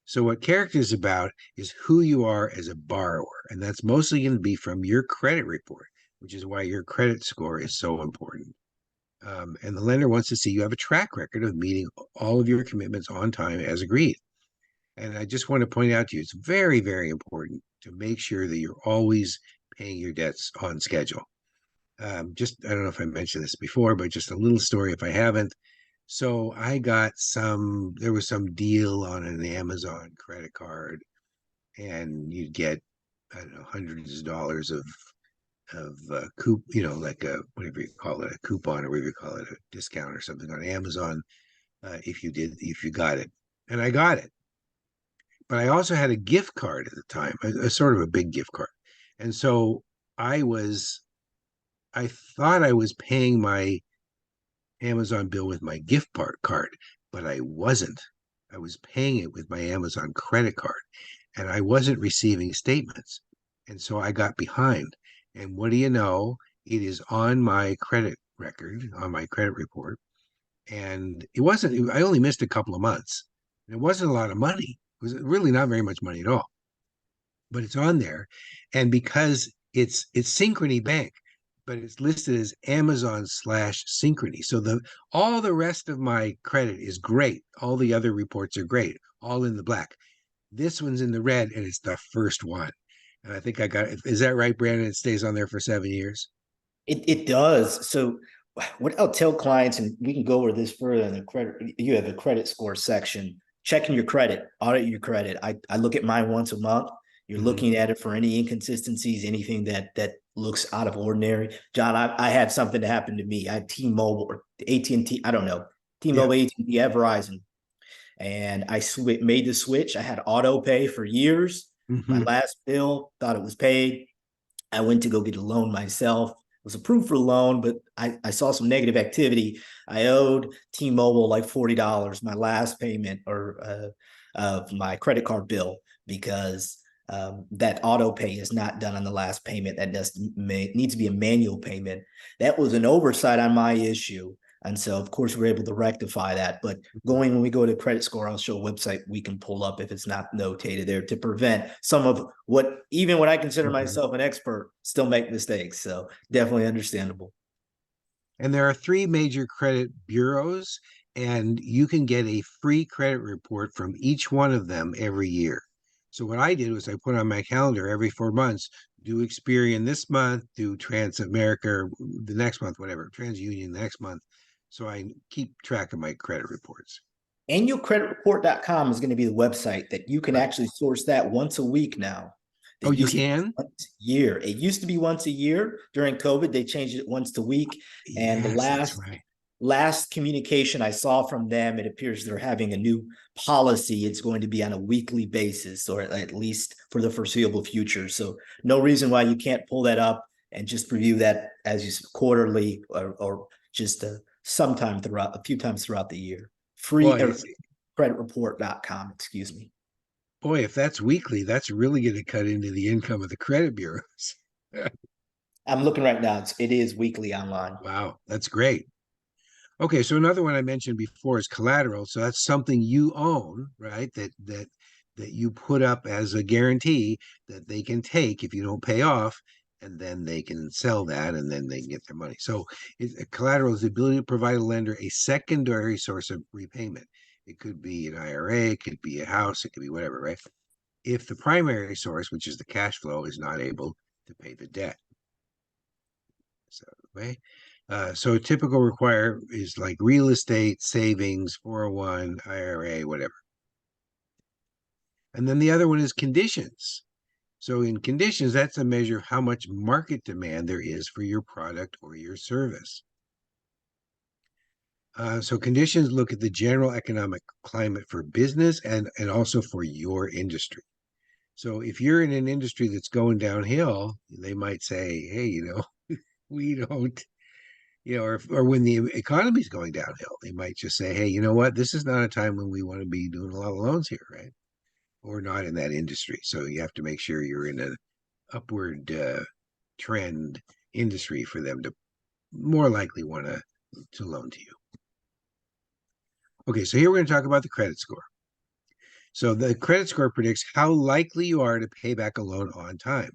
So what character is about is who you are as a borrower. And that's mostly going to be from your credit report, which is why your credit score is so important. And the lender wants to see you have a track record of meeting all of your commitments on time as agreed. And I just want to point out to you, it's very, very important to make sure that you're always paying your debts on schedule. Just, I don't know if I mentioned this before, but just a little story if I haven't. So there was some deal on an Amazon credit card, and you'd get, I don't know, hundreds of dollars of like a, whatever you call it, a coupon, or whatever you call it, a discount or something on Amazon, if you got it. And I got it. But I also had a gift card at the time, a sort of a big gift card. And so I thought I was paying my Amazon bill with my gift card, but I wasn't. I was paying it with my Amazon credit card, and I wasn't receiving statements. And so I got behind. And what do you know? It is on my credit record, on my credit report. And I only missed a couple of months. It wasn't a lot of money. It was really not very much money at all, but it's on there. And because it's Synchrony Bank, but it's listed as Amazon/Synchrony. So all the rest of my credit is great. All the other reports are great, all in the black. This one's in the red, and it's the first one. And I think I got it. Is that right, Brandon? It stays on there for 7 years.
It does. So what I'll tell clients, and we can go over this further in the credit, you have a credit score section, checking your credit, audit your credit. I look at mine once a month. You're looking at it for any inconsistencies, anything that looks out of ordinary. John, I had something that happened to me. I had T-Mobile or AT&T, I don't know, T-Mobile, AT&T, Verizon. And I made the switch. I had auto pay for years. My last bill, thought it was paid. I went to go get a loan myself. Was approved for a loan, but I saw some negative activity. I owed T-Mobile like $40, my last payment of my credit card bill, because that auto pay is not done on the last payment. That needs to be a manual payment. That was an oversight on my issue. And so, of course, we're able to rectify that. But when we go to credit score, I'll show a website we can pull up if it's not notated there, to prevent some of what, even when I consider myself an expert, still make mistakes. So definitely understandable.
And there are 3 major credit bureaus, and you can get a free credit report from each one of them every year. So what I did was I put on my calendar every 4 months, do Experian this month, do Transamerica the next month, whatever, TransUnion the next month. So I keep track of my credit reports.
Annualcreditreport.com is going to be the website that you can actually source that once a week now.
Oh, you can?
Once a year. It used to be once a year. During COVID, they changed it once a week. And the last communication I saw from them, it appears they're having a new policy. It's going to be on a weekly basis, or at least for the foreseeable future. So no reason why you can't pull that up and just review that as you quarterly, or just sometime throughout, a few times throughout the year. Free creditreport.com, excuse me.
Boy, if that's weekly, that's really going to cut into the income of the credit bureaus.
I'm looking right now. It is weekly online.
Wow, that's great. Okay, so another one I mentioned before is collateral. So that's something you own, right? That you put up as a guarantee that they can take if you don't pay off, and then they can sell that, and then they can get their money. So collateral is the ability to provide a lender a secondary source of repayment. It could be an IRA, it could be a house, it could be whatever, right? If the primary source, which is the cash flow, is not able to pay the debt. So, okay. So typical require is like real estate, savings, 401, IRA, whatever. And then the other one is conditions. So in conditions, that's a measure of how much market demand there is for your product or your service. So conditions look at the general economic climate for business and also for your industry. So if you're in an industry that's going downhill, they might say, hey, we don't, or when the economy is going downhill, they might just say, hey, you know what, this is not a time when we want to be doing a lot of loans here, right? Or not in that industry. So you have to make sure you're in an upward trend industry for them to more likely want to loan to you. Okay, so here we're going to talk about the credit score. So the credit score predicts how likely you are to pay back a loan on time.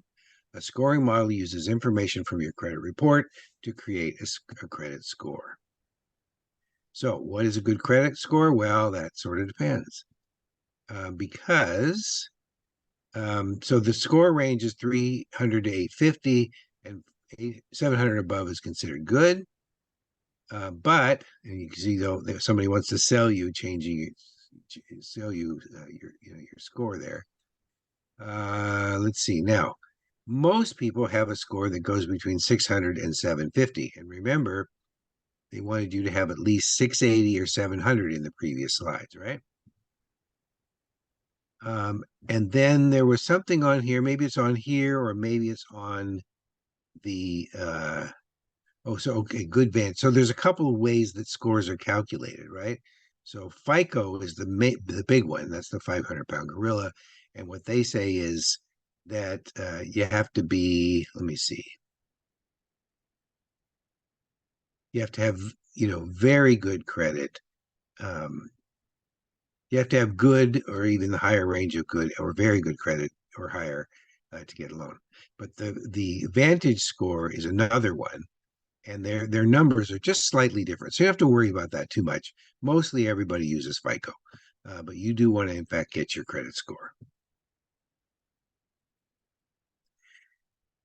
A scoring model uses information from your credit report to create a credit score. So what is a good credit score? Well, that sort of depends. So the score range is 300 to 850, 700 above is considered good. But and you can see though, if somebody wants to sell you, sell you your score there. Let's see now. Most people have a score that goes between 600 and 750. And remember, they wanted you to have at least 680 or 700 in the previous slides, right? And then there was something on here. Maybe it's on here, or maybe it's on the okay, good Van. So there's a couple of ways that scores are calculated, right? So FICO is the big one. That's the 500-pound gorilla. And what they say is that you have to be, let me see. You have to have, very good credit. You have to have good or even the higher range of good or very good credit or higher to get a loan. But the Vantage score is another one. And their numbers are just slightly different. So you don't have to worry about that too much. Mostly everybody uses FICO, but you do want to, in fact, get your credit score.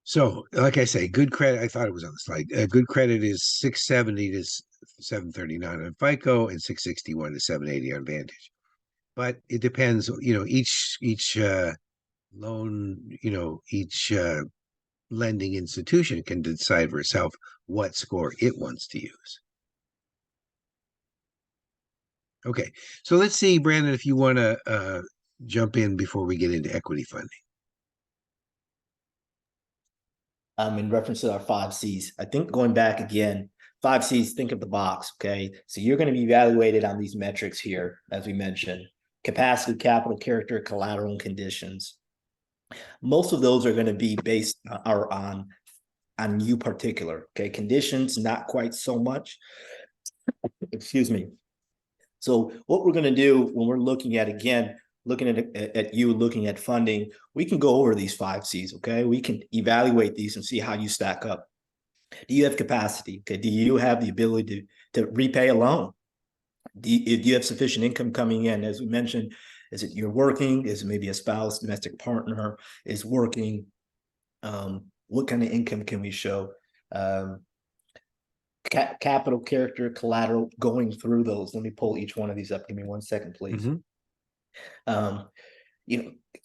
So, like I say, good credit, I thought it was on the slide. Good credit is 670 to 739 on FICO and 661 to 780 on Vantage. But it depends, each loan, each lending institution can decide for itself what score it wants to use. Okay, so let's see, Brandon, if you want to jump in before we get into equity funding.
In reference to our 5 C's, I think going back again, 5 C's, think of the box, okay? So you're going to be evaluated on these metrics here, as we mentioned: capacity, capital, character, collateral, and conditions. Most of those are going to be based on you particular, okay? Conditions, not quite so much. Excuse me. So what we're going to do when we're looking at, again, looking at funding, we can go over these 5 C's, okay? We can evaluate these and see how you stack up. Do you have capacity? Okay, do you have the ability to repay a loan? Do you have sufficient income coming in? As we mentioned, is it you're working? Is it maybe a spouse, domestic partner is working? What kind of income can we show? Capital, character, collateral, going through those. Let me pull each one of these up. Give me 1 second, please.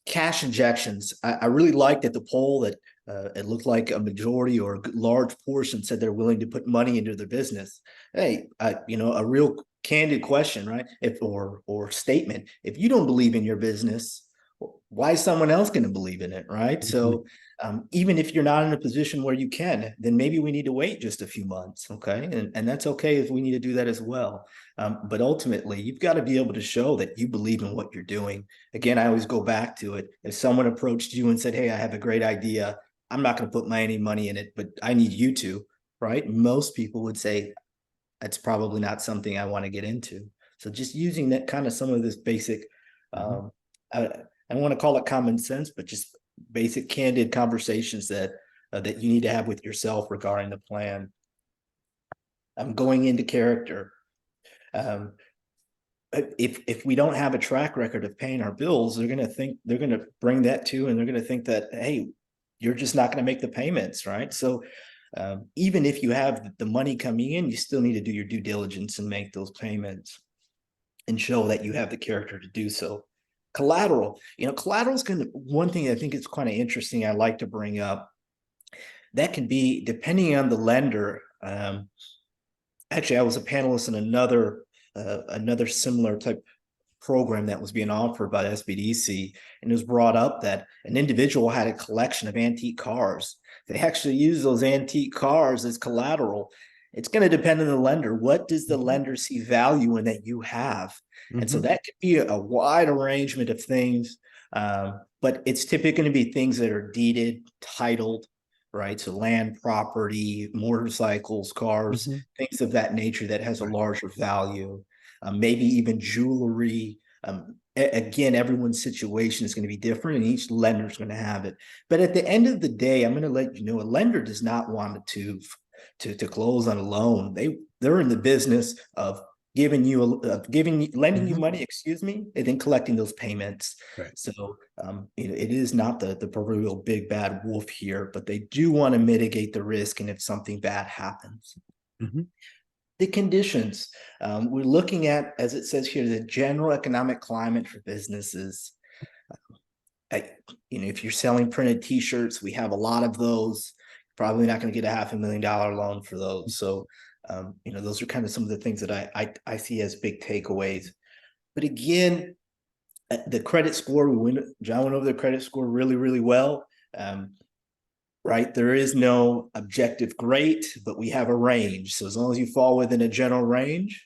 Cash injections. I really liked at the poll that it looked like a majority or a large portion said they're willing to put money into their business. Hey, a real candid question, right? Or statement. If you don't believe in your business, why is someone else going to believe in it, right? So even if you're not in a position where you can, then maybe we need to wait just a few months, okay? And that's okay if we need to do that as well. But ultimately, you've got to be able to show that you believe in what you're doing. Again, I always go back to it. If someone approached you and said, hey, I have a great idea, I'm not going to put any money in it, but I need you to, right? Most people would say, that's probably not something I want to get into. So just using that kind of some of this basic, I don't want to call it common sense, but just basic candid conversations that you need to have with yourself regarding the plan. I'm going into character. If we don't have a track record of paying our bills, they're going to bring that to, and they're going to think that, hey, you're just not going to make the payments, right? So even if you have the money coming in, you still need to do your due diligence and make those payments and show that you have the character to do so. Collateral, collateral is one thing I think is kind of interesting. I like to bring up that can be depending on the lender. Actually, I was a panelist in another similar type program that was being offered by SBDC, and it was brought up that an individual had a collection of antique cars. They actually use those antique cars as collateral. It's going to depend on the lender. What does the lender see value in that you have? And so that could be a wide arrangement of things, but it's typically going to be things that are deeded, titled, right? So land, property, motorcycles, cars, things of that nature that has a larger value, maybe even jewelry. Again, everyone's situation is going to be different and each lender is going to have it. But at the end of the day, I'm going to let you know, a lender does not want to close on a loan. They're in the business of lending you
Mhm.
money, excuse me, and then collecting those payments.
Right.
So it is not the proverbial big bad wolf here, but they do want to mitigate the risk, and if something bad happens.
Mhm.
The conditions we're looking at, as it says here, the general economic climate for businesses. If you're selling printed T-shirts, we have a lot of those. Probably not going to get a $500,000 loan for those. So, those are kind of some of the things that I see as big takeaways. But again, the credit score, John went over the credit score really, really well. Right, there is no objective great, but we have a range. So as long as you fall within a general range.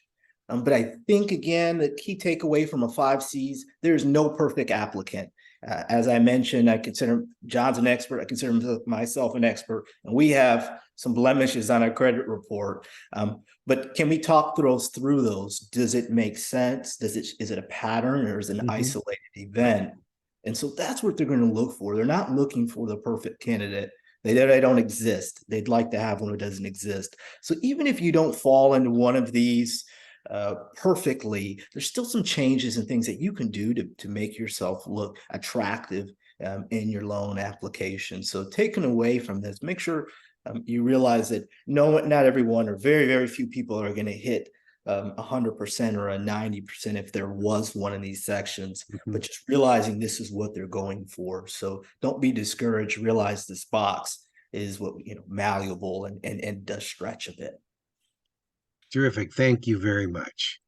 But I think, again, the key takeaway from a 5Cs, there's no perfect applicant. As I mentioned, I consider John's an expert. I consider myself an expert, and we have some blemishes on our credit report. But can we talk through those? Does it make sense? Is it a pattern, or is it an isolated event? And so that's what they're going to look for. They're not looking for the perfect candidate. They don't exist. They'd like to have one who doesn't exist. So even if you don't fall into one of these perfectly, there's still some changes and things that you can do to make yourself look attractive in your loan application. So taken away from this, make sure you realize that not everyone, or very, very few people, are going to hit 100% or a 90% if there was one of these sections, but just realizing this is what they're going for. So don't be discouraged. Realize this box is what malleable and does stretch a bit.
Terrific. Thank you very much.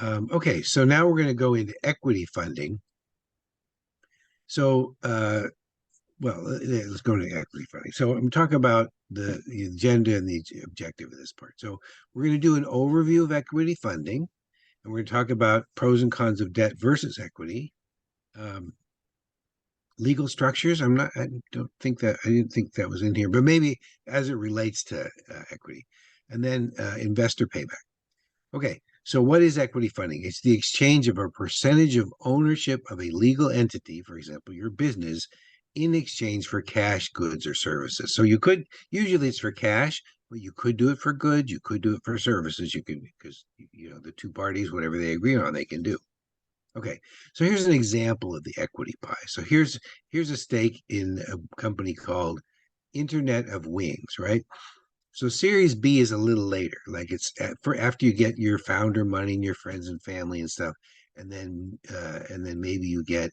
Okay, so now we're going to go into equity funding. So, let's go into equity funding. So I'm talking about the agenda and the objective of this part. So we're going to do an overview of equity funding, and we're going to talk about pros and cons of debt versus equity. Legal structures. I didn't think that was in here, but maybe as it relates to equity. And then investor payback. Okay, so what is equity funding? It's the exchange of a percentage of ownership of a legal entity, for example, your business, in exchange for cash, goods, or services. So usually it's for cash, but you could do it for goods, you could do it for services, because the two parties, whatever they agree on, they can do. Okay, so here's an example of the equity pie. So here's a stake in a company called Internet of Wings, right? So Series B is a little later, like it's for after you get your founder money and your friends and family and stuff, and then maybe you get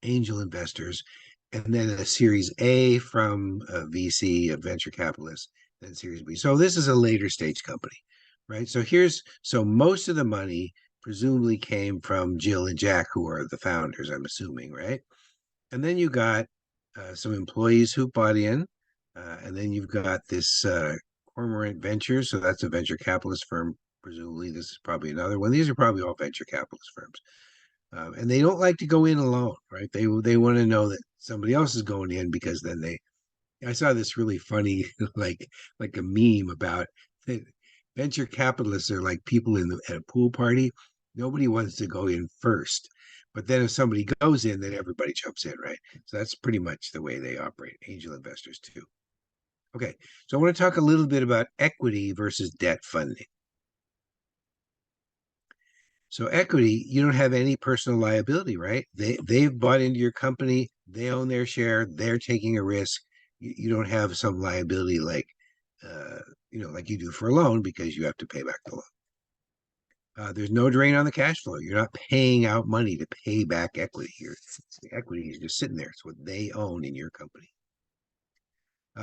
angel investors, and then a Series A from a VC, a venture capitalist, then Series B. So this is a later stage company, right? So most of the money presumably came from Jill and Jack, who are the founders, I'm assuming, right? And then you got some employees who bought in. And then you've got this Cormorant Ventures. So that's a venture capitalist firm. Presumably, this is probably another one. These are probably all venture capitalist firms. And they don't like to go in alone, right? They want to know that somebody else is going in, because then I saw this really funny, like a meme about venture capitalists are like people at a pool party. Nobody wants to go in first. But then if somebody goes in, then everybody jumps in, right? So that's pretty much the way they operate. Angel investors too. Okay, so I want to talk a little bit about equity versus debt funding. So equity, you don't have any personal liability, right? They've bought into your company, they own their share, they're taking a risk. You don't have some liability like like you do for a loan, because you have to pay back the loan. There's no drain on the cash flow. You're not paying out money to pay back equity. The equity is just sitting there. It's what they own in your company.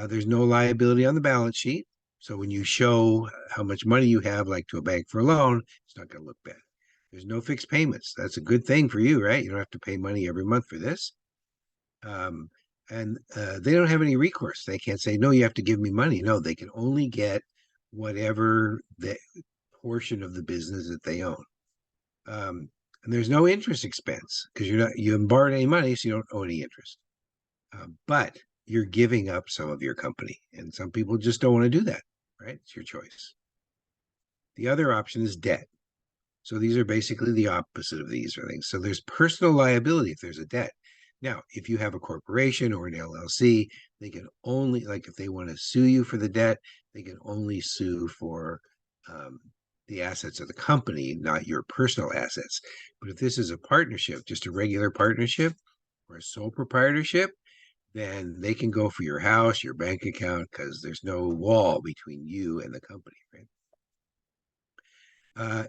There's no liability on the balance sheet. So when you show how much money you have, like to a bank for a loan, it's not going to look bad. There's no fixed payments. That's a good thing for you, right? You don't have to pay money every month for this. And they don't have any recourse. They can't say, no, you have to give me money. No, they can only get whatever the portion of the business that they own. And there's no interest expense, because you haven't borrowed any money, so you don't owe any interest. But you're giving up some of your company, and some people just don't want to do that, right? It's your choice. The other option is debt. So these are basically the opposite of these things. So there's personal liability if there's a debt. Now, if you have a corporation or an LLC, they can only, like if they want to sue you for the debt, they can only sue for the assets of the company, not your personal assets. But if this is a partnership, just a regular partnership or a sole proprietorship, then they can go for your house, your bank account, because there's no wall between you and the company, right?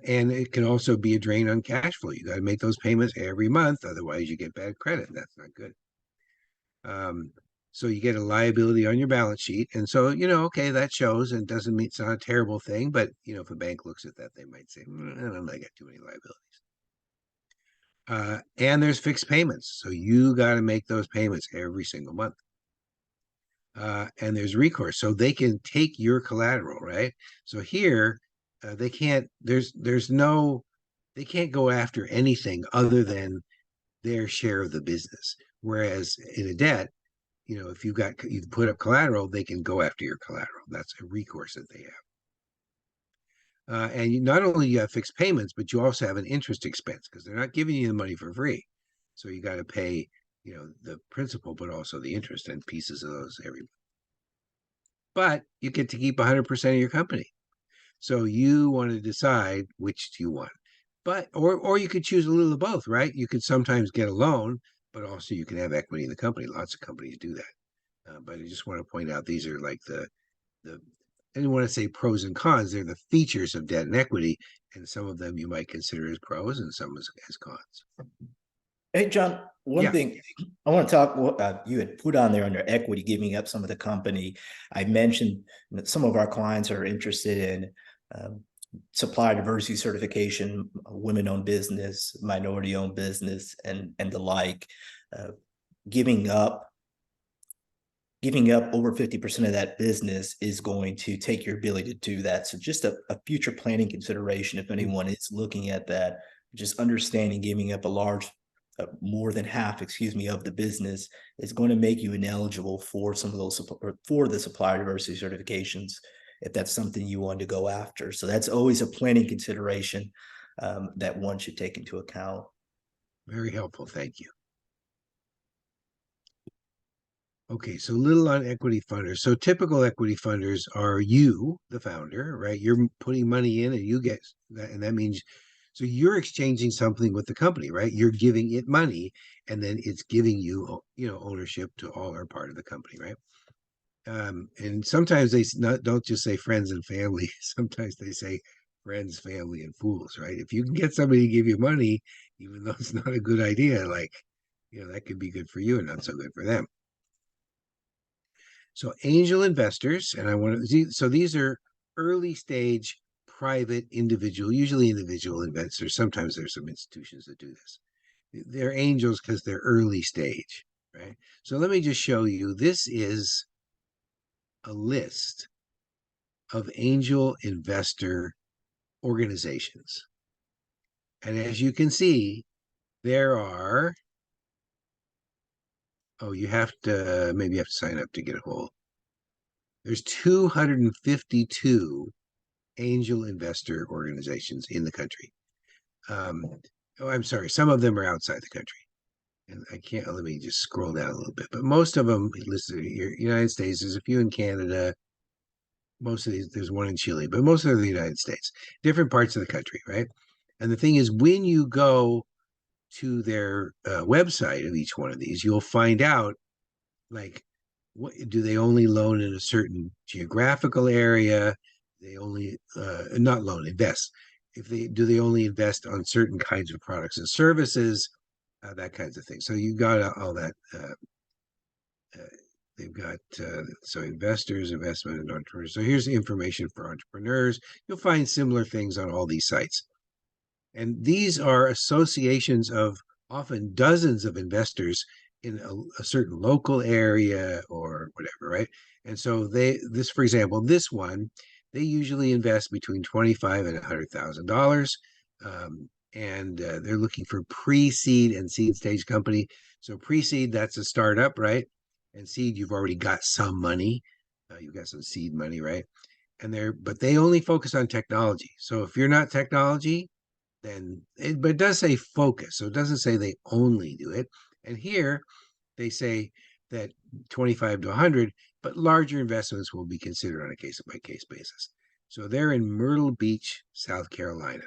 And it can also be a drain on cash flow. You got to make those payments every month, otherwise you get bad credit. That's not good. So you get a liability on your balance sheet, and so okay, that shows, and doesn't mean it's not a terrible thing, but if a bank looks at that, they might say, I don't know, I got too many liabilities. And there's fixed payments, so you got to make those payments every single month. And there's recourse, so they can take your collateral, right? So here, they can't. They can't go after anything other than their share of the business. Whereas in a debt, if you've put up collateral, they can go after your collateral. That's a recourse that they have. And not only you have fixed payments, but you also have an interest expense because they're not giving you the money for free. So you got to pay, the principal, but also the interest and pieces of those every month. But you get to keep 100% of your company. So you want to decide which do you want. But or you could choose a little of both, right? You could sometimes get a loan, but also you can have equity in the company. Lots of companies do that. But I just want to point out these are like the I didn't want to say pros and cons. They're the features of debt and equity, and some of them you might consider as pros and some as cons.
Hey, John, one
Yeah.
thing I want to talk what you had put on there under equity, giving up some of the company. I mentioned that some of our clients are interested in supplier diversity certification, women-owned business, minority-owned business, and the like. Giving up over 50% of that business is going to take your ability to do that. So just a future planning consideration, if anyone is looking at that, just understanding giving up a large, more than half, of the business is going to make you ineligible for some of those, for the supplier diversity certifications, if that's something you want to go after. So that's always a planning consideration that one should take into account.
Very helpful. Thank you. Okay, so a little on equity funders. So typical equity funders are you, the founder, right? You're putting money in and you get that, and that means so you're exchanging something with the company, right? You're giving it money, and then it's giving you, ownership to all or part of the company, right? And sometimes they don't just say friends and family. Sometimes they say friends, family, and fools, right? If you can get somebody to give you money, even though it's not a good idea, like, that could be good for you and not so good for them. So angel investors, and I want to see, so these are early stage private individual, usually individual investors. Sometimes there's some institutions that do this. They're angels because they're early stage, right? So let me just show you. This is a list of angel investor organizations. And as you can see, there are, maybe you have to sign up to get a hold. There's 252 angel investor organizations in the country. I'm sorry, some of them are outside the country. And let me just scroll down a little bit, but most of them listed here, United States, there's a few in Canada, most of these, there's one in Chile, but most of the United States, different parts of the country, right? And the thing is, when you go to their website of each one of these, you'll find out, like, what do they only loan in a certain geographical area? They only not loan, invest. Do they only invest on certain kinds of products and services, that kinds of things. So you got all that. They've got so investors, investment, and entrepreneurs. So here's the information for entrepreneurs. You'll find similar things on all these sites. And these are associations of often dozens of investors in a certain local area or whatever, right? And so for example, this one, they usually invest between $25,000 and $100,000. And they're looking for pre-seed and seed stage company. So pre-seed, that's a startup, right? And seed, you've already got some money. You've got some seed money, right? But they only focus on technology. So if you're not technology, but it does say focus. So it doesn't say they only do it. And here they say that 25 to 100, but larger investments will be considered on a case-by-case basis. So they're in Myrtle Beach, South Carolina.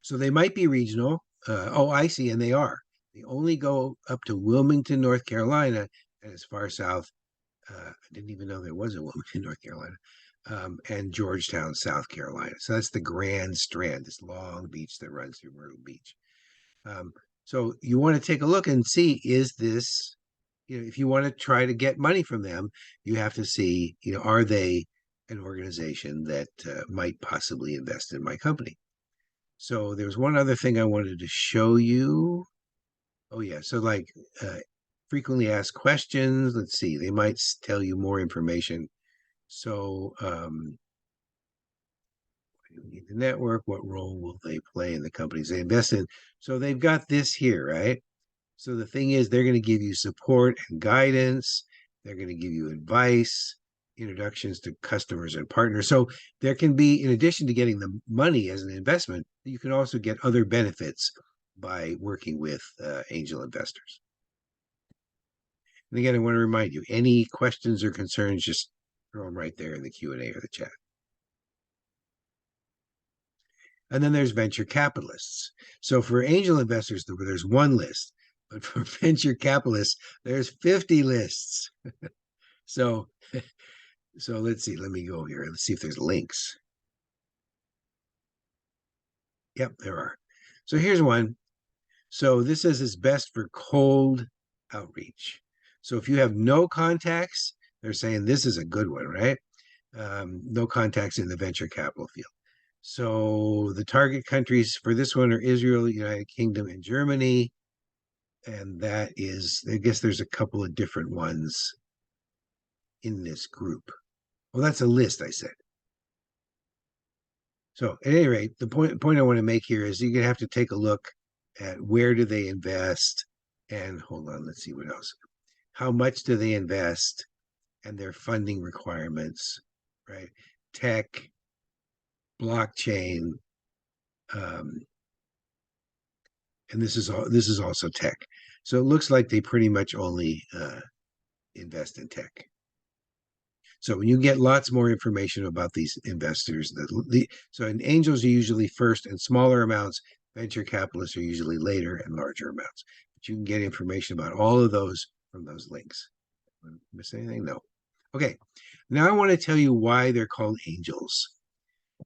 So they might be regional. Oh, I see, and they are. They only go up to Wilmington, North Carolina, and as far south. I didn't even know there was a Wilmington, North Carolina, and Georgetown, South Carolina. So that's the Grand Strand, this long beach that runs through Myrtle Beach. So you want to take a look and see, is this, if you want to try to get money from them, you have to see, are they an organization that might possibly invest in my company? So there's one other thing I wanted to show you. Oh yeah, so like frequently asked questions. Let's see, they might tell you more information. So you need the network. What role will they play in the companies they invest in? So they've got this here, right? So the thing is, they're going to give you support and guidance. They're going to give you advice, introductions to customers and partners. So there can be, in addition to getting the money as an investment, you can also get other benefits by working with angel investors. And again, I want to remind you, any questions or concerns, just throw them right there in the Q&A or the chat. And then there's venture capitalists. So for angel investors, there's one list, but for venture capitalists, there's 50 lists. So let's see, let me go here. Let's see if there's links. Yep, there are. So here's one. So this says it's best for cold outreach. So if you have no contacts, they're saying this is a good one, right? No contacts in the venture capital field. So the target countries for this one are Israel, United Kingdom, and Germany. And that is, I guess there's a couple of different ones in this group. Well, that's a list, I said. So at any rate, the point I want to make here is you're going to have to take a look at where do they invest, and hold on, let's see what else. How much do they invest, and their funding requirements, right? Tech, blockchain, and this is also tech. So it looks like they pretty much only invest in tech. So when you get lots more information about these investors, so in angels are usually first and smaller amounts, venture capitalists are usually later and larger amounts. But you can get information about all of those from those links. Miss anything? No. Okay. Now I want to tell you why they're called angels.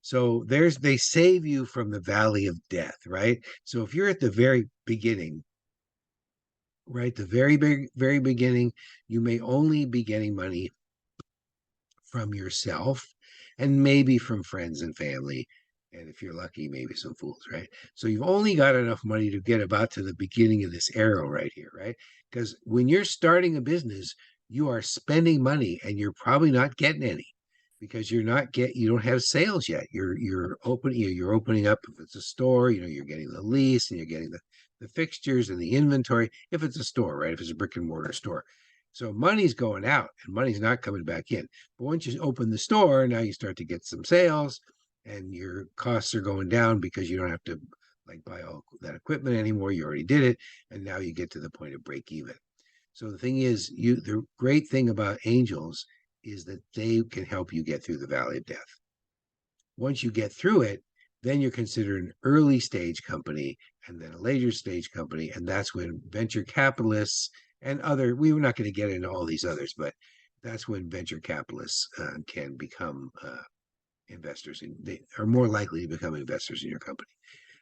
So they save you from the valley of death, right? So if you're at the very beginning, right, the very beginning, you may only be getting money from yourself and maybe from friends and family. And if you're lucky, maybe some fools, right? So you've only got enough money to get about to the beginning of this arrow right here, right? Because when you're starting a business, you are spending money and you're probably not getting any because you don't have sales yet. You're opening up, if it's a store, you're getting the lease and you're getting the fixtures and the inventory. If it's a store, right? If it's a brick and mortar store. So money's going out and money's not coming back in. But once you open the store, now you start to get some sales and your costs are going down because you don't have to buy all that equipment anymore. You already did it. And now you get to the point of break even. So the thing is, the great thing about angels is that they can help you get through the valley of death. Once you get through it, then you're considered an early stage company and then a later stage company. And that's when venture capitalists and we were not going to get into all these others, but that's when venture capitalists can become investors, and they are more likely to become investors in your company.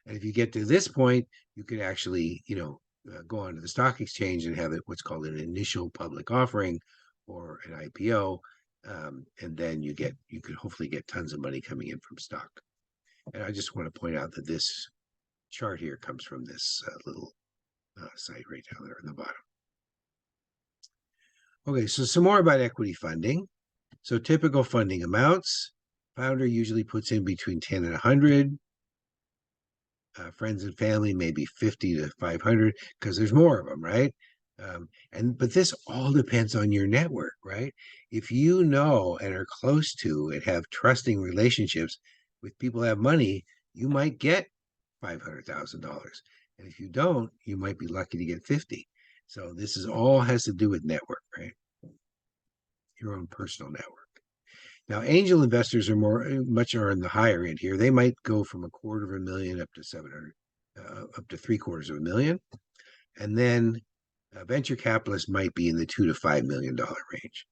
And if you get to this point, you could actually, go onto the stock exchange and have what's called an initial public offering or an IPO, and then you could hopefully get tons of money coming in from stock. And I just want to point out that this chart here comes from this little site right down there in the bottom. Okay, so some more about equity funding. So typical funding amounts, founder usually puts in between 10 and 100. Friends and family, maybe 50 to 500, because there's more of them, right? But this all depends on your network, right? If you know and are close to and have trusting relationships with people who have money, you might get $500,000. And if you don't, you might be lucky to get 50. So this all has to do with network, right? Your own personal network. Now, angel investors are much are in the higher end here. They might go from $250,000 up to 700, up to $750,000, and then venture capitalists might be in the $2 to $5 million range.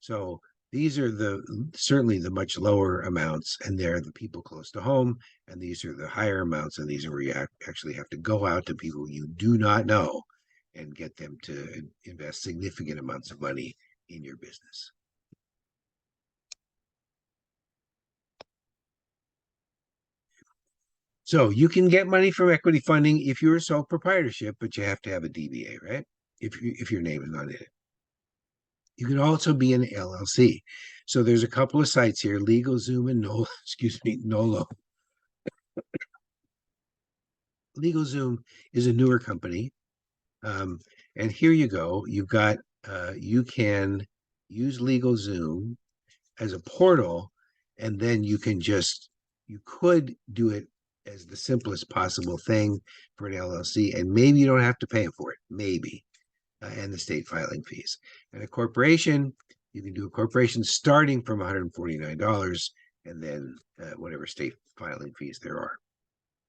So these are certainly the much lower amounts, and they're the people close to home. And these are the higher amounts, and these are where you actually have to go out to people you do not know and get them to invest significant amounts of money in your business. So you can get money from equity funding if you're a sole proprietorship, but you have to have a DBA, right? If your name is not in it. You can also be an LLC. So there's a couple of sites here, LegalZoom and Nolo, Nolo. LegalZoom is a newer company. And here you go. You've got, you can use LegalZoom as a portal, and then you could do it as the simplest possible thing for an LLC, and maybe you don't have to pay for it, maybe, and the state filing fees. And a corporation, you can do a corporation starting from $149, and then whatever state filing fees there are.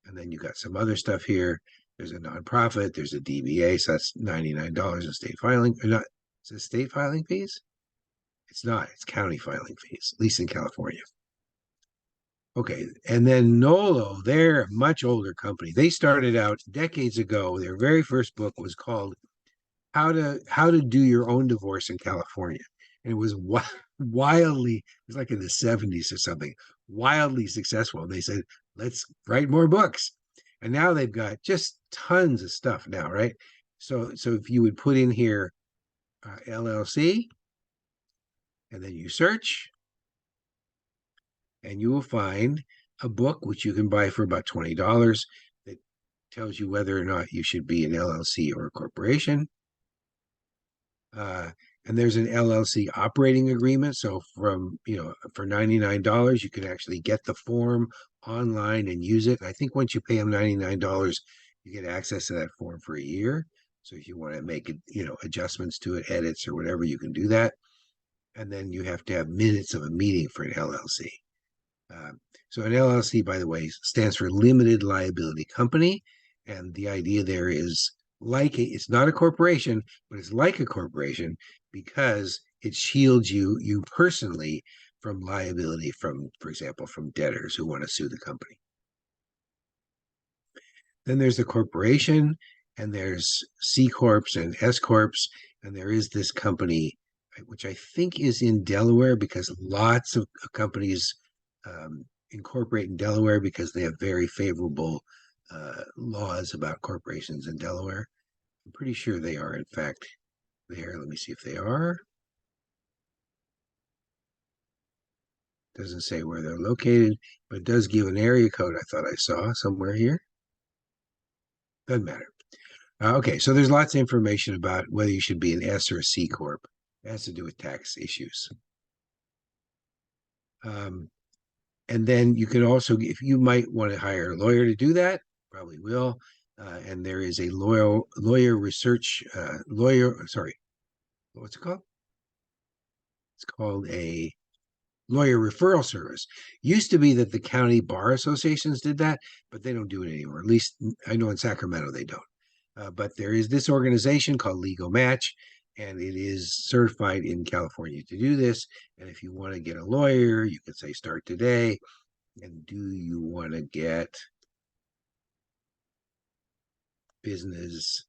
And then you got some other stuff here. There's a nonprofit, there's a DBA, so that's $99 in state filing, or not, is it state filing fees? It's not, it's county filing fees, at least in California. Okay, and then Nolo, they're a much older company. They started out decades ago. Their very first book was called How to Do Your Own Divorce in California. And it was wildly, it was like in the 70s or something, wildly successful. And they said, let's write more books. And now they've got just tons of stuff now, right? So if you would put in here LLC, and then you search, and you will find a book which you can buy for about $20 that tells you whether or not you should be an LLC or a corporation. And there's an LLC operating agreement. So for $99, you can actually get the form online and use it. And I think once you pay them $99, you get access to that form for a year. So if you want to make adjustments to it, edits or whatever, you can do that. And then you have to have minutes of a meeting for an LLC. So an LLC, by the way, stands for Limited Liability Company. And the idea there is it's not a corporation, but it's like a corporation because it shields you personally from liability from, for example, from debtors who want to sue the company. Then there's the corporation, and there's C Corps and S Corps, and there is this company, which I think is in Delaware because lots of companies incorporate in Delaware because they have very favorable laws about corporations in Delaware. I'm pretty sure they are, in fact, there. Let me see if they are. Doesn't say where they're located, but it does give an area code I thought I saw somewhere here. Doesn't matter. Okay, so there's lots of information about whether you should be an S or a C Corp. It has to do with tax issues. And then you can also, if you might want to hire a lawyer to do that, probably will. And there is a lawyer research, what's it called? It's called a lawyer referral service. Used to be that the county bar associations did that, but they don't do it anymore. At least I know in Sacramento they don't. But there is this organization called Legal Match, and it is certified in California to do this. And if you want to get a lawyer, you can say start today. And do you want to get business,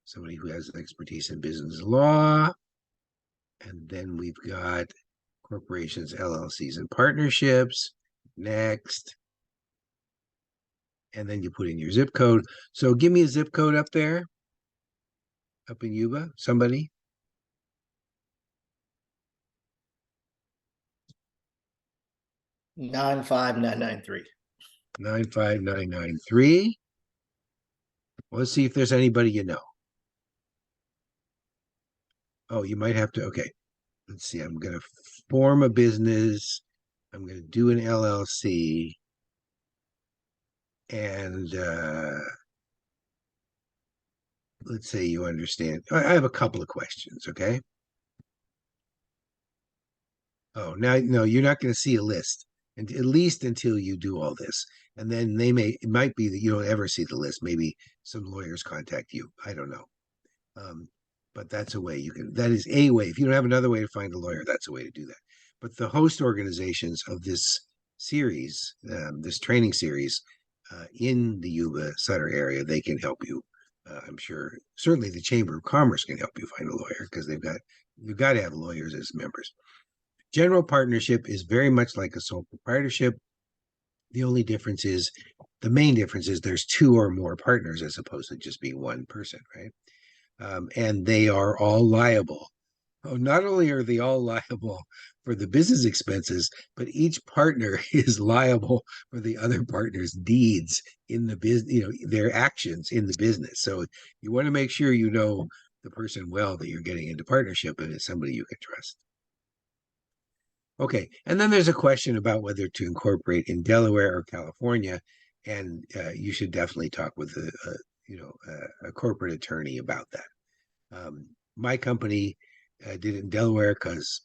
somebody who has expertise in business law? And then we've got corporations, LLCs, and partnerships. Next. And then you put in your zip code. So give me a zip code up there. Up in Yuba, somebody.
$95993.
95993. Well, let's see if there's anybody you know. Oh, you might have to. Okay. Let's see. I'm going to form a business. I'm going to do an LLC. And let's say you understand. I have a couple of questions, okay? Oh, now, no, you're not going to see a list, and at least until you do all this. And then it might be that you don't ever see the list. Maybe some lawyers contact you. I don't know. But that's a way that is a way. If you don't have another way to find a lawyer, that's a way to do that. But the host organizations of this series, this training series, in the Yuba-Sutter area, they can help you. I'm sure certainly the Chamber of Commerce can help you find a lawyer because you've got to have lawyers as members. General partnership is very much like a sole proprietorship. The main difference is there's two or more partners as opposed to just being one person, right? And they are all liable. Oh, not only are they all liable for the business expenses, but each partner is liable for the other partner's deeds in the business, their actions in the business. So you want to make sure you know the person well that you're getting into partnership and it's somebody you can trust. Okay, and then there's a question about whether to incorporate in Delaware or California, and you should definitely talk with a corporate attorney about that. My company did it in Delaware because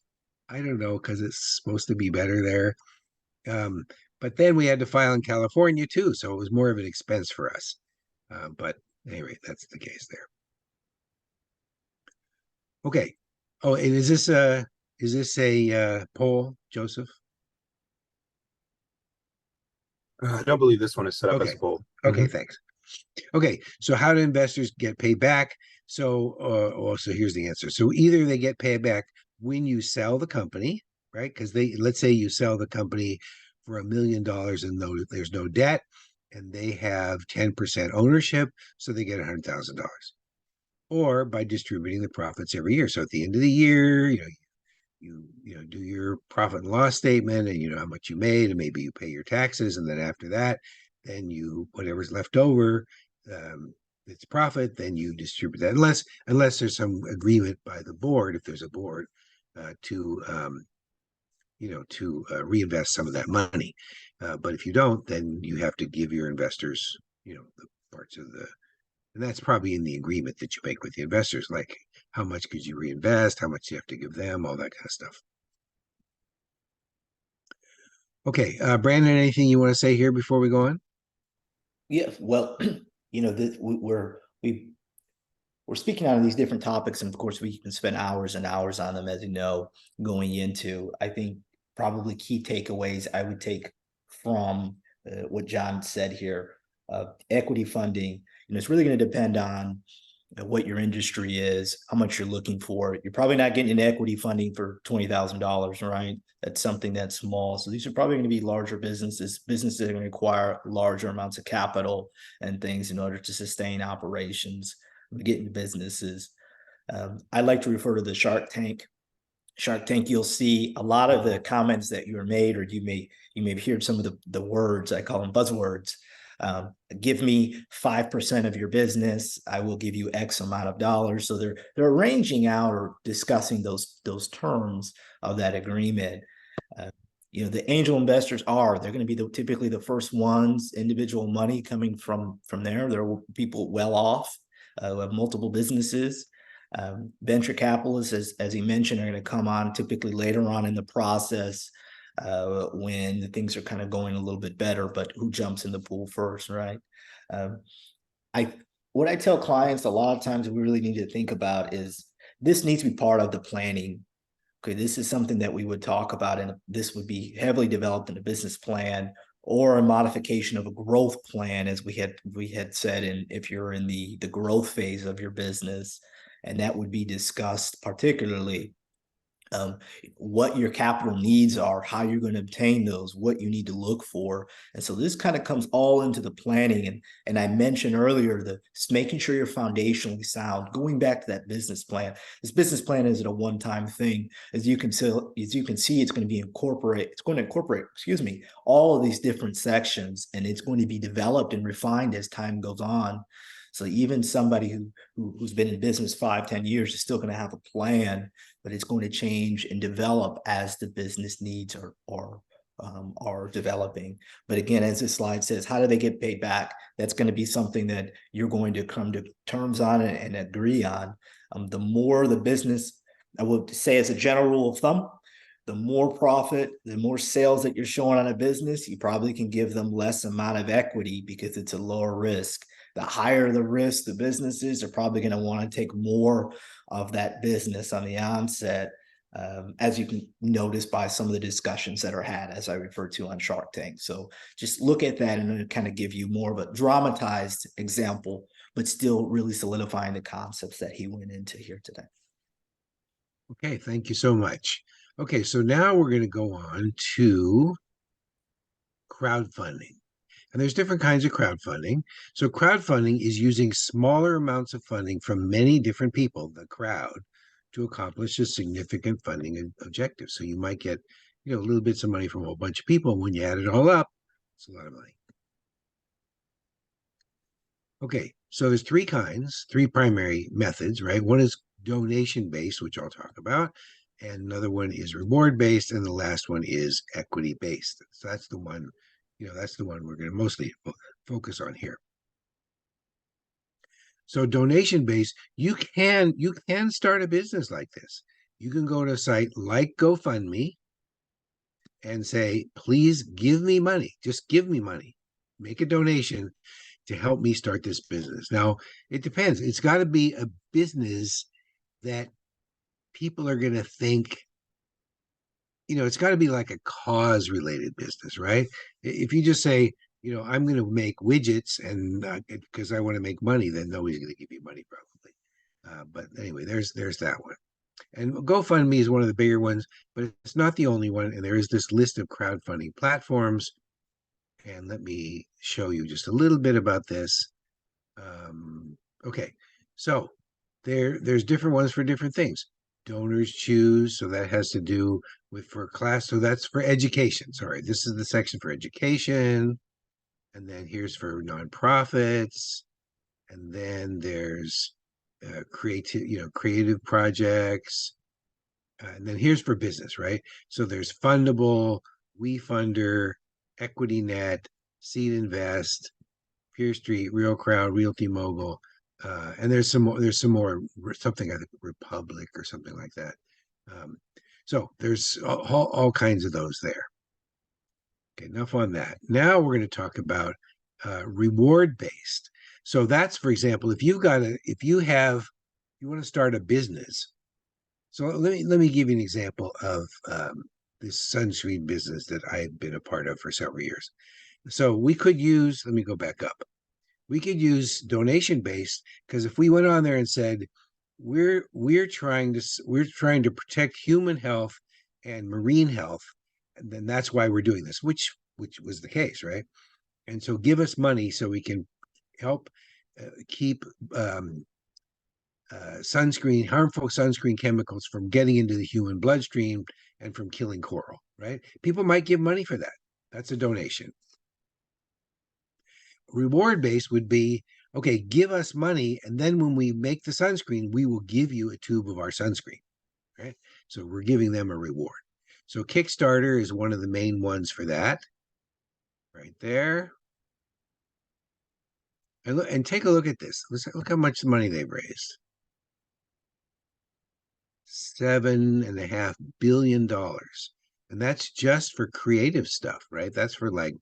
it's supposed to be better there. But then we had to file in California too, so it was more of an expense for us. But anyway, that's the case there. Okay. Oh, and is this a poll, Joseph?
I don't believe this one is set up as a poll.
Okay, thanks. Okay, so how do investors get paid back? So here's the answer. So either they get paid back when you sell the company, right? Because let's say you sell the company for $1 million and there's no debt, and they have 10% ownership, so they get $100,000. Or by distributing the profits every year. So at the end of the year, you do your profit and loss statement, and you know how much you made, and maybe you pay your taxes, and then after that, then whatever's left over, it's profit, then you distribute that, unless there's some agreement by the board, if there's a board, to reinvest some of that money. But if you don't, then you have to give your investors, the parts of and that's probably in the agreement that you make with the investors, like how much could you reinvest, how much you have to give them, all that kind of stuff. Okay, Brandon, anything you want to say here before we go on?
Yeah, well, we're speaking on these different topics, and of course, we can spend hours and hours on them, as you know, going into. I think probably key takeaways I would take from what John said here. Equity funding, it's really going to depend on what your industry is, how much you're looking for. You're probably not getting an equity funding for $20,000, right? That's something that's small. So these are probably going to be larger businesses that are going to require larger amounts of capital and things in order to sustain operations, get into businesses. I like to refer to the Shark Tank. Shark Tank, you'll see a lot of the comments that you were made, or you may hear some of the words, I call them buzzwords. Give me 5% of your business, I will give you X amount of dollars. So they're arranging out or discussing those terms of that agreement. The angel investors they're going to be typically the first ones, individual money coming from there. There are people well off who have multiple businesses. Venture capitalists, as he mentioned, are going to come on typically later on in the process, when things are kind of going a little bit better, but who jumps in the pool first, right? What I tell clients a lot of times we really need to think about is this needs to be part of the planning. Okay, this is something that we would talk about, and this would be heavily developed in a business plan or a modification of a growth plan, as we had said, and if you're in the growth phase of your business, and that would be discussed particularly. What your capital needs are, how you're going to obtain those, what you need to look for. And so this kind of comes all into the planning. And I mentioned earlier, just making sure you're foundationally sound, going back to that business plan. This business plan isn't a one-time thing. As you can see, it's going to incorporate all of these different sections, and it's going to be developed and refined as time goes on. So even somebody who's been in business 5-10 years is still going to have a plan, but it's going to change and develop as the business needs are developing. But again, as this slide says, how do they get paid back? That's going to be something that you're going to come to terms on and agree on. The more the business, I would say as a general rule of thumb, The more profit, the more sales that you're showing on a business, you probably can give them less amount of equity because it's a lower risk. The higher the risk the businesses are probably going to want to take more of that business on the onset, as you can notice by some of the discussions that are had, as I referred to on Shark Tank. So just look at that and it'll kind of give you more of a dramatized example, but still really solidifying the concepts that he went into here today.
Okay, thank you so much. Okay, so now we're going to go on to crowdfunding. And there's different kinds of crowdfunding. So crowdfunding is using smaller amounts of funding from many different people, the crowd, to accomplish a significant funding objective. So you might get, little bits of money from a whole bunch of people. When you add it all up, it's a lot of money. Okay, so there's three primary methods, right? One is donation-based, which I'll talk about, and another one is reward-based, and the last one is equity-based. So that's the one, that's the one we're going to mostly focus on here. So donation-based, you can start a business like this. You can go to a site like GoFundMe and say, please give me money. Just give me money. Make a donation to help me start this business. Now, it depends. It's got to be a business that people are going to think, it's got to be like a cause-related business, right? If you just say, I'm going to make widgets and because I want to make money, then nobody's going to give you money probably. But anyway, there's that one. And GoFundMe is one of the bigger ones, but it's not the only one. And there is this list of crowdfunding platforms. And let me show you just a little bit about this. Okay, so there's different ones for different things. Donors choose, so that has to do with for class. So that's for education. Sorry, this is the section for education. And then here's for nonprofits. And then there's creative projects. And then here's for business, right? So there's Fundable, WeFunder, EquityNet, Seed Invest, Peer Street, Real Crowd, Realty Mogul, and there's some more, something I think Republic or something like that. So there's all kinds of those there. Okay, enough on that. Now we're going to talk about reward based. So that's, for example, if you want to start a business. So let me give you an example of this sunscreen business that I've been a part of for several years. So we could use, let me go back up. We could use donation-based, because if we went on there and said, we're trying to protect human health and marine health, and then that's why we're doing this, which was the case, right? And so give us money so we can help keep harmful sunscreen chemicals from getting into the human bloodstream and from killing coral, right? People might give money for that. That's a donation. Reward-based would be, okay, give us money, and then when we make the sunscreen, we will give you a tube of our sunscreen, right? So we're giving them a reward. So Kickstarter is one of the main ones for that, right there. And take a look at this. Look how much money they've raised. $7.5 billion. And that's just for creative stuff, right? That's for like,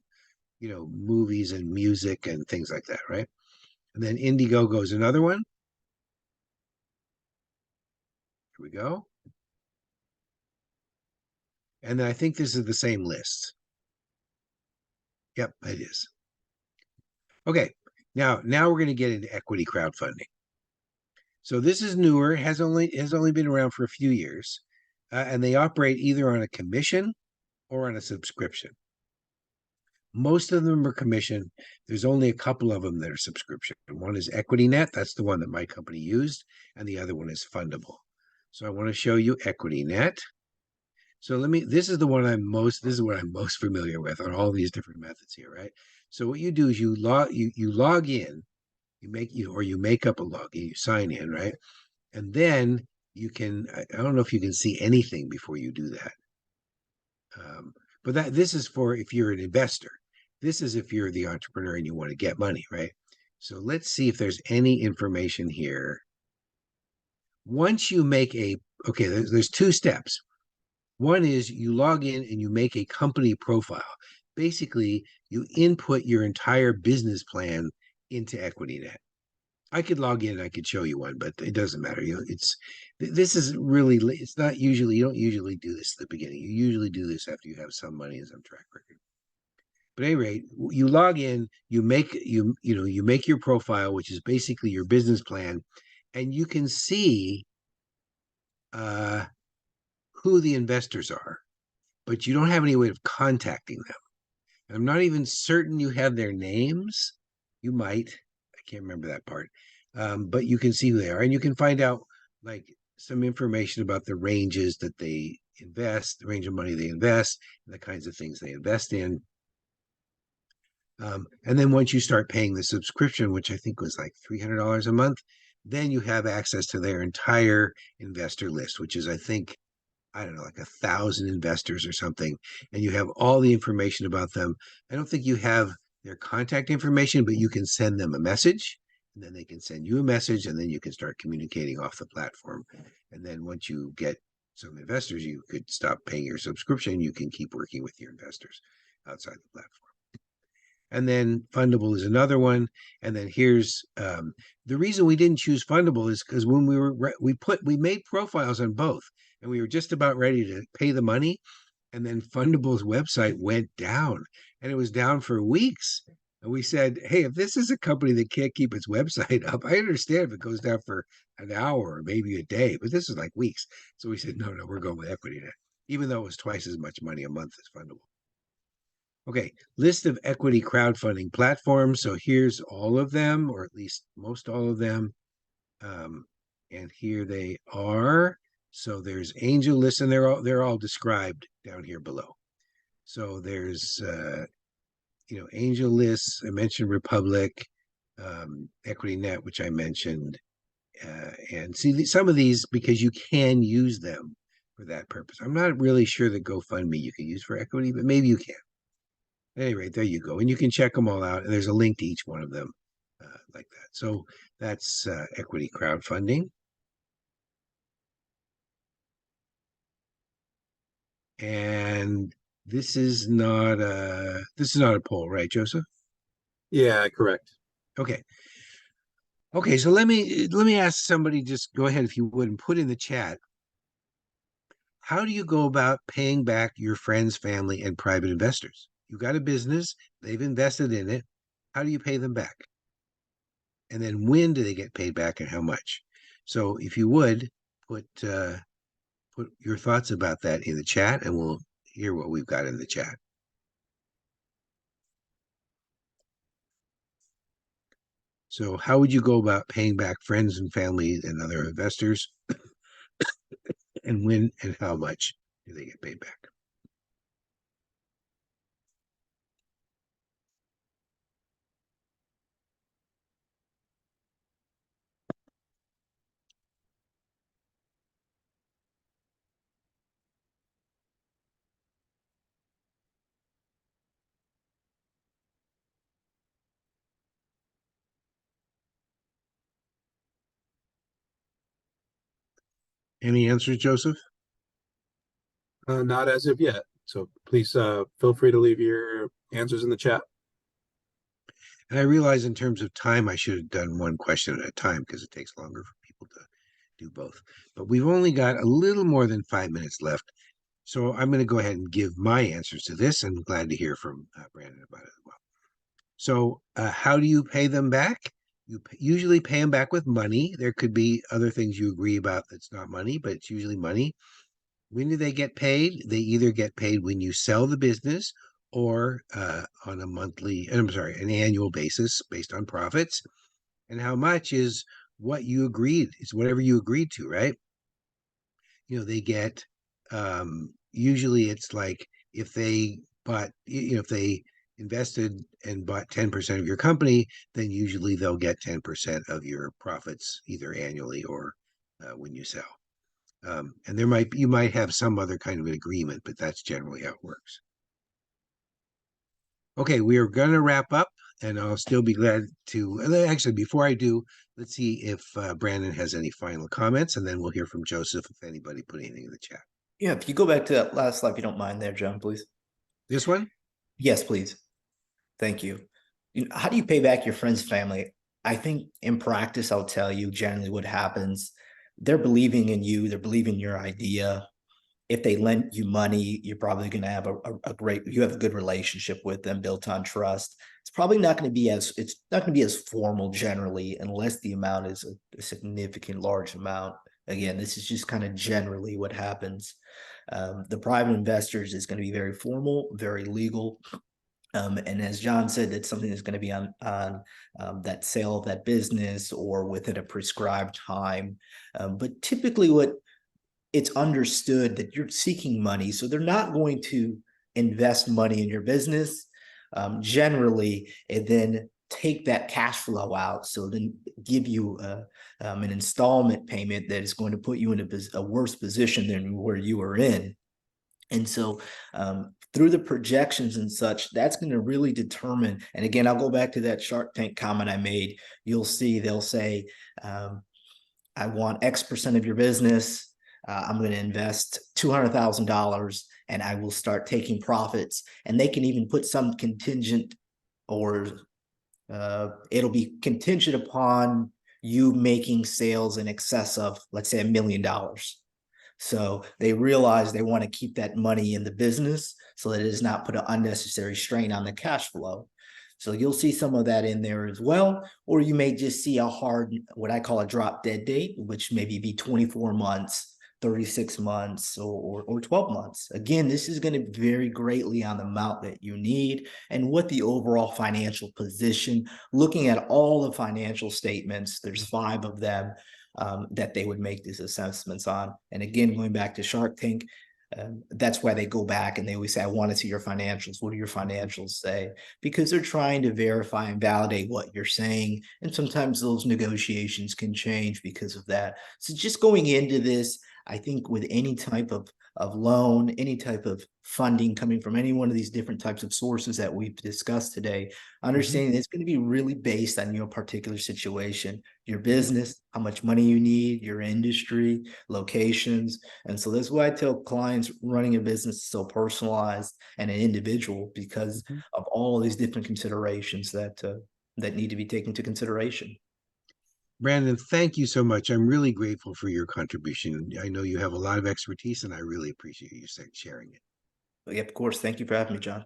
movies and music and things like that, right? And then Indiegogo is another one. Here we go. And then I think this is the same list. Yep, it is. Okay, now we're going to get into equity crowdfunding. So this is newer, has only been around for a few years, and they operate either on a commission or on a subscription. Most of them are commission. There's only a couple of them that are subscription. One is EquityNet. That's the one that my company used. And the other one is Fundable. So I want to show you EquityNet. So this is what I'm most familiar with on all these different methods here, right? So what you do is you log in, you make up a login, you sign in, right? And then you can, I don't know if you can see anything before you do that. But this is for if you're an investor. This is if you're the entrepreneur and you want to get money, right? So let's see if there's any information here. Once you make there's two steps. One is you log in and you make a company profile. Basically, you input your entire business plan into EquityNet. I could log in and I could show you one, but it doesn't matter. This is really, it's not usually, you don't usually do this at the beginning. You usually do this after you have some money and some track record. But at any rate, you log in, you make your profile, which is basically your business plan, and you can see who the investors are, but you don't have any way of contacting them. And I'm not even certain you have their names. You might. I can't remember that part. But you can see who they are, and you can find out like some information about the ranges that they invest, the range of money they invest, and the kinds of things they invest in. And then once you start paying the subscription, which I think was like $300 a month, then you have access to their entire investor list, which is, I think, I don't know, like 1,000 investors or something. And you have all the information about them. I don't think you have their contact information, but you can send them a message, and then they can send you a message, and then you can start communicating off the platform. And then once you get some investors, you could stop paying your subscription. You can keep working with your investors outside the platform. And then Fundable is another one. And then here's the reason we didn't choose Fundable is because when we made profiles on both, and we were just about ready to pay the money, and then Fundable's website went down, and it was down for weeks. And we said, hey, if this is a company that can't keep its website up, I understand if it goes down for an hour or maybe a day, but this is like weeks. So we said, no, we're going with EquityNet, even though it was twice as much money a month as Fundable. Okay, list of equity crowdfunding platforms. So here's all of them, or at least most all of them. And here they are. So there's AngelList, and they're all described down here below. So there's AngelList. I mentioned Republic, EquityNet, which I mentioned, and see some of these because you can use them for that purpose. I'm not really sure that GoFundMe you can use for equity, but maybe you can. Anyway, there you go. And you can check them all out. And there's a link to each one of them like that. So that's equity crowdfunding. And this is not a poll, right, Joseph?
Yeah, correct.
Okay. Okay, so let me ask somebody, just go ahead if you would, and put in the chat. How do you go about paying back your friends, family, and private investors? You got a business, they've invested in it. How do you pay them back? And then when do they get paid back and how much? So if you would put your thoughts about that in the chat, and we'll hear what we've got in the chat. So how would you go about paying back friends and family and other investors? And when and how much do they get paid back? Any answers, Joseph?
Not as of yet. So please feel free to leave your answers in the chat.
And I realize in terms of time, I should have done one question at a time because it takes longer for people to do both. But we've only got a little more than 5 minutes left. So I'm going to go ahead and give my answers to this, and glad to hear from Brandon about it as well. So how do you pay them back? You usually pay them back with money. There could be other things you agree about that's not money, but it's usually money. When do they get paid? They either get paid when you sell the business or on an annual basis based on profits. And how much is what you agreed, it's whatever you agreed to, right? They get, usually it's like if they bought, if they invested and bought 10% of your company, then usually they'll get 10% of your profits either annually or when you sell. And you might have some other kind of an agreement, but that's generally how it works. Okay, we are going to wrap up, and I'll still be glad to. Actually, before I do, let's see if Brandon has any final comments, and then we'll hear from Joseph if anybody put anything in the chat.
Yeah, if you go back to that last slide, if you don't mind there, John, please.
This one?
Yes, please. Thank you. How do you pay back your friends' family? I think in practice, I'll tell you generally what happens. They're believing in you, they're believing in your idea. If they lend you money, you're probably going to have you have a good relationship with them built on trust. It's probably not going to be as formal generally, unless the amount is a significant large amount. Again, this is just kind of generally what happens. The private investors is going to be very formal, very legal. And as John said, that's something that's going to be on that sale of that business or within a prescribed time. But typically it's understood that you're seeking money, so they're not going to invest money in your business generally, and then take that cash flow out. So then give you an installment payment that is going to put you in a worse position than where you were in. And so through the projections and such, that's going to really determine. And again, I'll go back to that Shark Tank comment I made. You'll see they'll say, I want X% of your business. I'm going to invest $200,000 and I will start taking profits. And they can even put some contingent, or it'll be contingent upon you making sales in excess of, let's say, $1 million. So they realize they want to keep that money in the business so that it does not put an unnecessary strain on the cash flow. So you'll see some of that in there as well, or you may just see a hard, what I call a drop dead date, which maybe be 24 months, 36 months, or 12 months. Again, this is going to vary greatly on the amount that you need and what the overall financial position, looking at all the financial statements, there's 5 of them that they would make these assessments on. And again, going back to Shark Tank, that's why they go back and they always say, I want to see your financials. What do your financials say? Because they're trying to verify and validate what you're saying. And sometimes those negotiations can change because of that. So just going into this, I think with any type of loan, any type of funding coming from any one of these different types of sources that we've discussed today, understanding it's going to be really based on your particular situation, your business, how much money you need, your industry, locations. And so that's why I tell clients running a business is so personalized and an individual, because of all these different considerations that need to be taken into consideration.
Brandon, thank you so much. I'm really grateful for your contribution. I know you have a lot of expertise, and I really appreciate you sharing it.
But yeah, of course. Thank you for having me, John.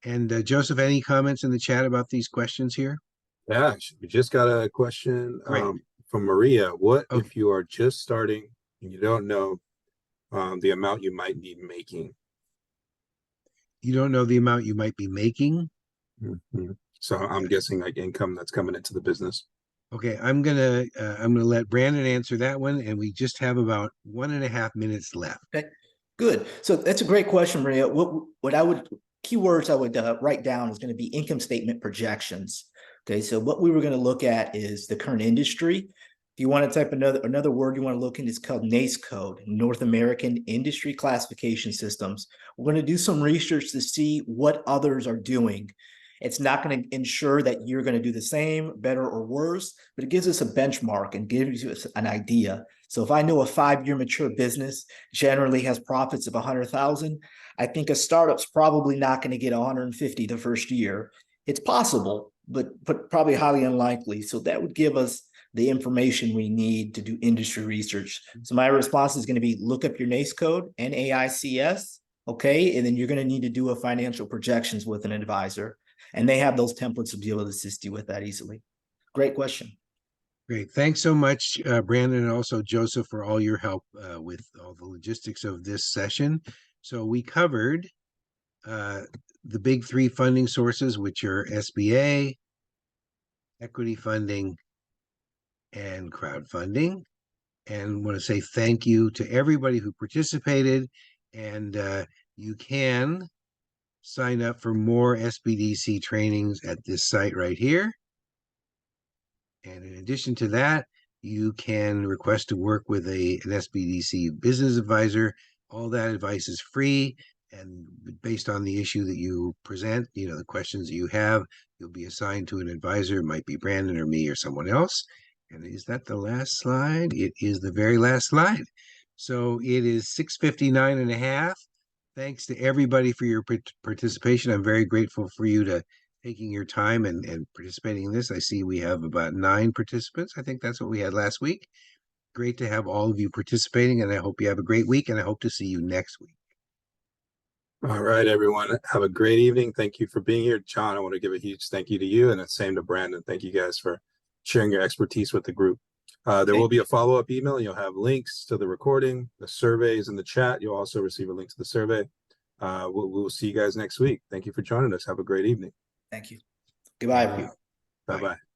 And Joseph, any comments in the chat about these questions here?
Yeah, we just got a question
Great.
from Maria. What
Okay.
if you are just starting and you don't know the amount you might be making?
You don't know the amount you might be making?
So I'm guessing like income that's coming into the business.
Okay, I'm gonna let Brandon answer that one, and we just have about 1.5 minutes left.
Okay, good. So that's a great question, Maria. Keywords I would write down is going to be income statement projections. Okay, so what we were going to look at is the current industry. If you want to type another word you want to look in, is called NAICS code, North American Industry Classification Systems. We're going to do some research to see what others are doing. It's not going to ensure that you're going to do the same, better, or worse, but it gives us a benchmark and gives us an idea. So if I know a 5-year mature business generally has profits of 100,000, I think a startup's probably not going to get 150 the first year. It's possible, but probably highly unlikely. So that would give us the information we need to do industry research. So my response is going to be look up your NAICS code, NAICS, okay? And then you're going to need to do a financial projections with an advisor. And they have those templates to be able to assist you with that easily. Great question.
Great. Thanks so much, Brandon, and also Joseph, for all your help with all the logistics of this session. So we covered the big 3 funding sources, which are SBA, equity funding, and crowdfunding. And want to say thank you to everybody who participated. And you can sign up for more SBDC trainings at this site right here. And in addition to that, you can request to work with an SBDC business advisor. All that advice is free. And based on the issue that you present, the questions that you have, you'll be assigned to an advisor. It might be Brandon or me or someone else. And is that the last slide? It is the very last slide. So it is 6:59 Thanks to everybody for your participation. I'm very grateful for you to taking your time and participating in this. I see we have about 9 participants. I think that's what we had last week. Great to have all of you participating, and I hope you have a great week, and I hope to see you next week.
All right, everyone. Have a great evening. Thank you for being here. John, I want to give a huge thank you to you, and the same to Brandon. Thank you guys for sharing your expertise with the group. There will be a follow-up email, and you'll have links to the recording, the surveys in the chat. You'll also receive a link to the survey. We'll see you guys next week. Thank you for joining us. Have a great evening.
Thank you. Goodbye, everyone.
Bye-bye.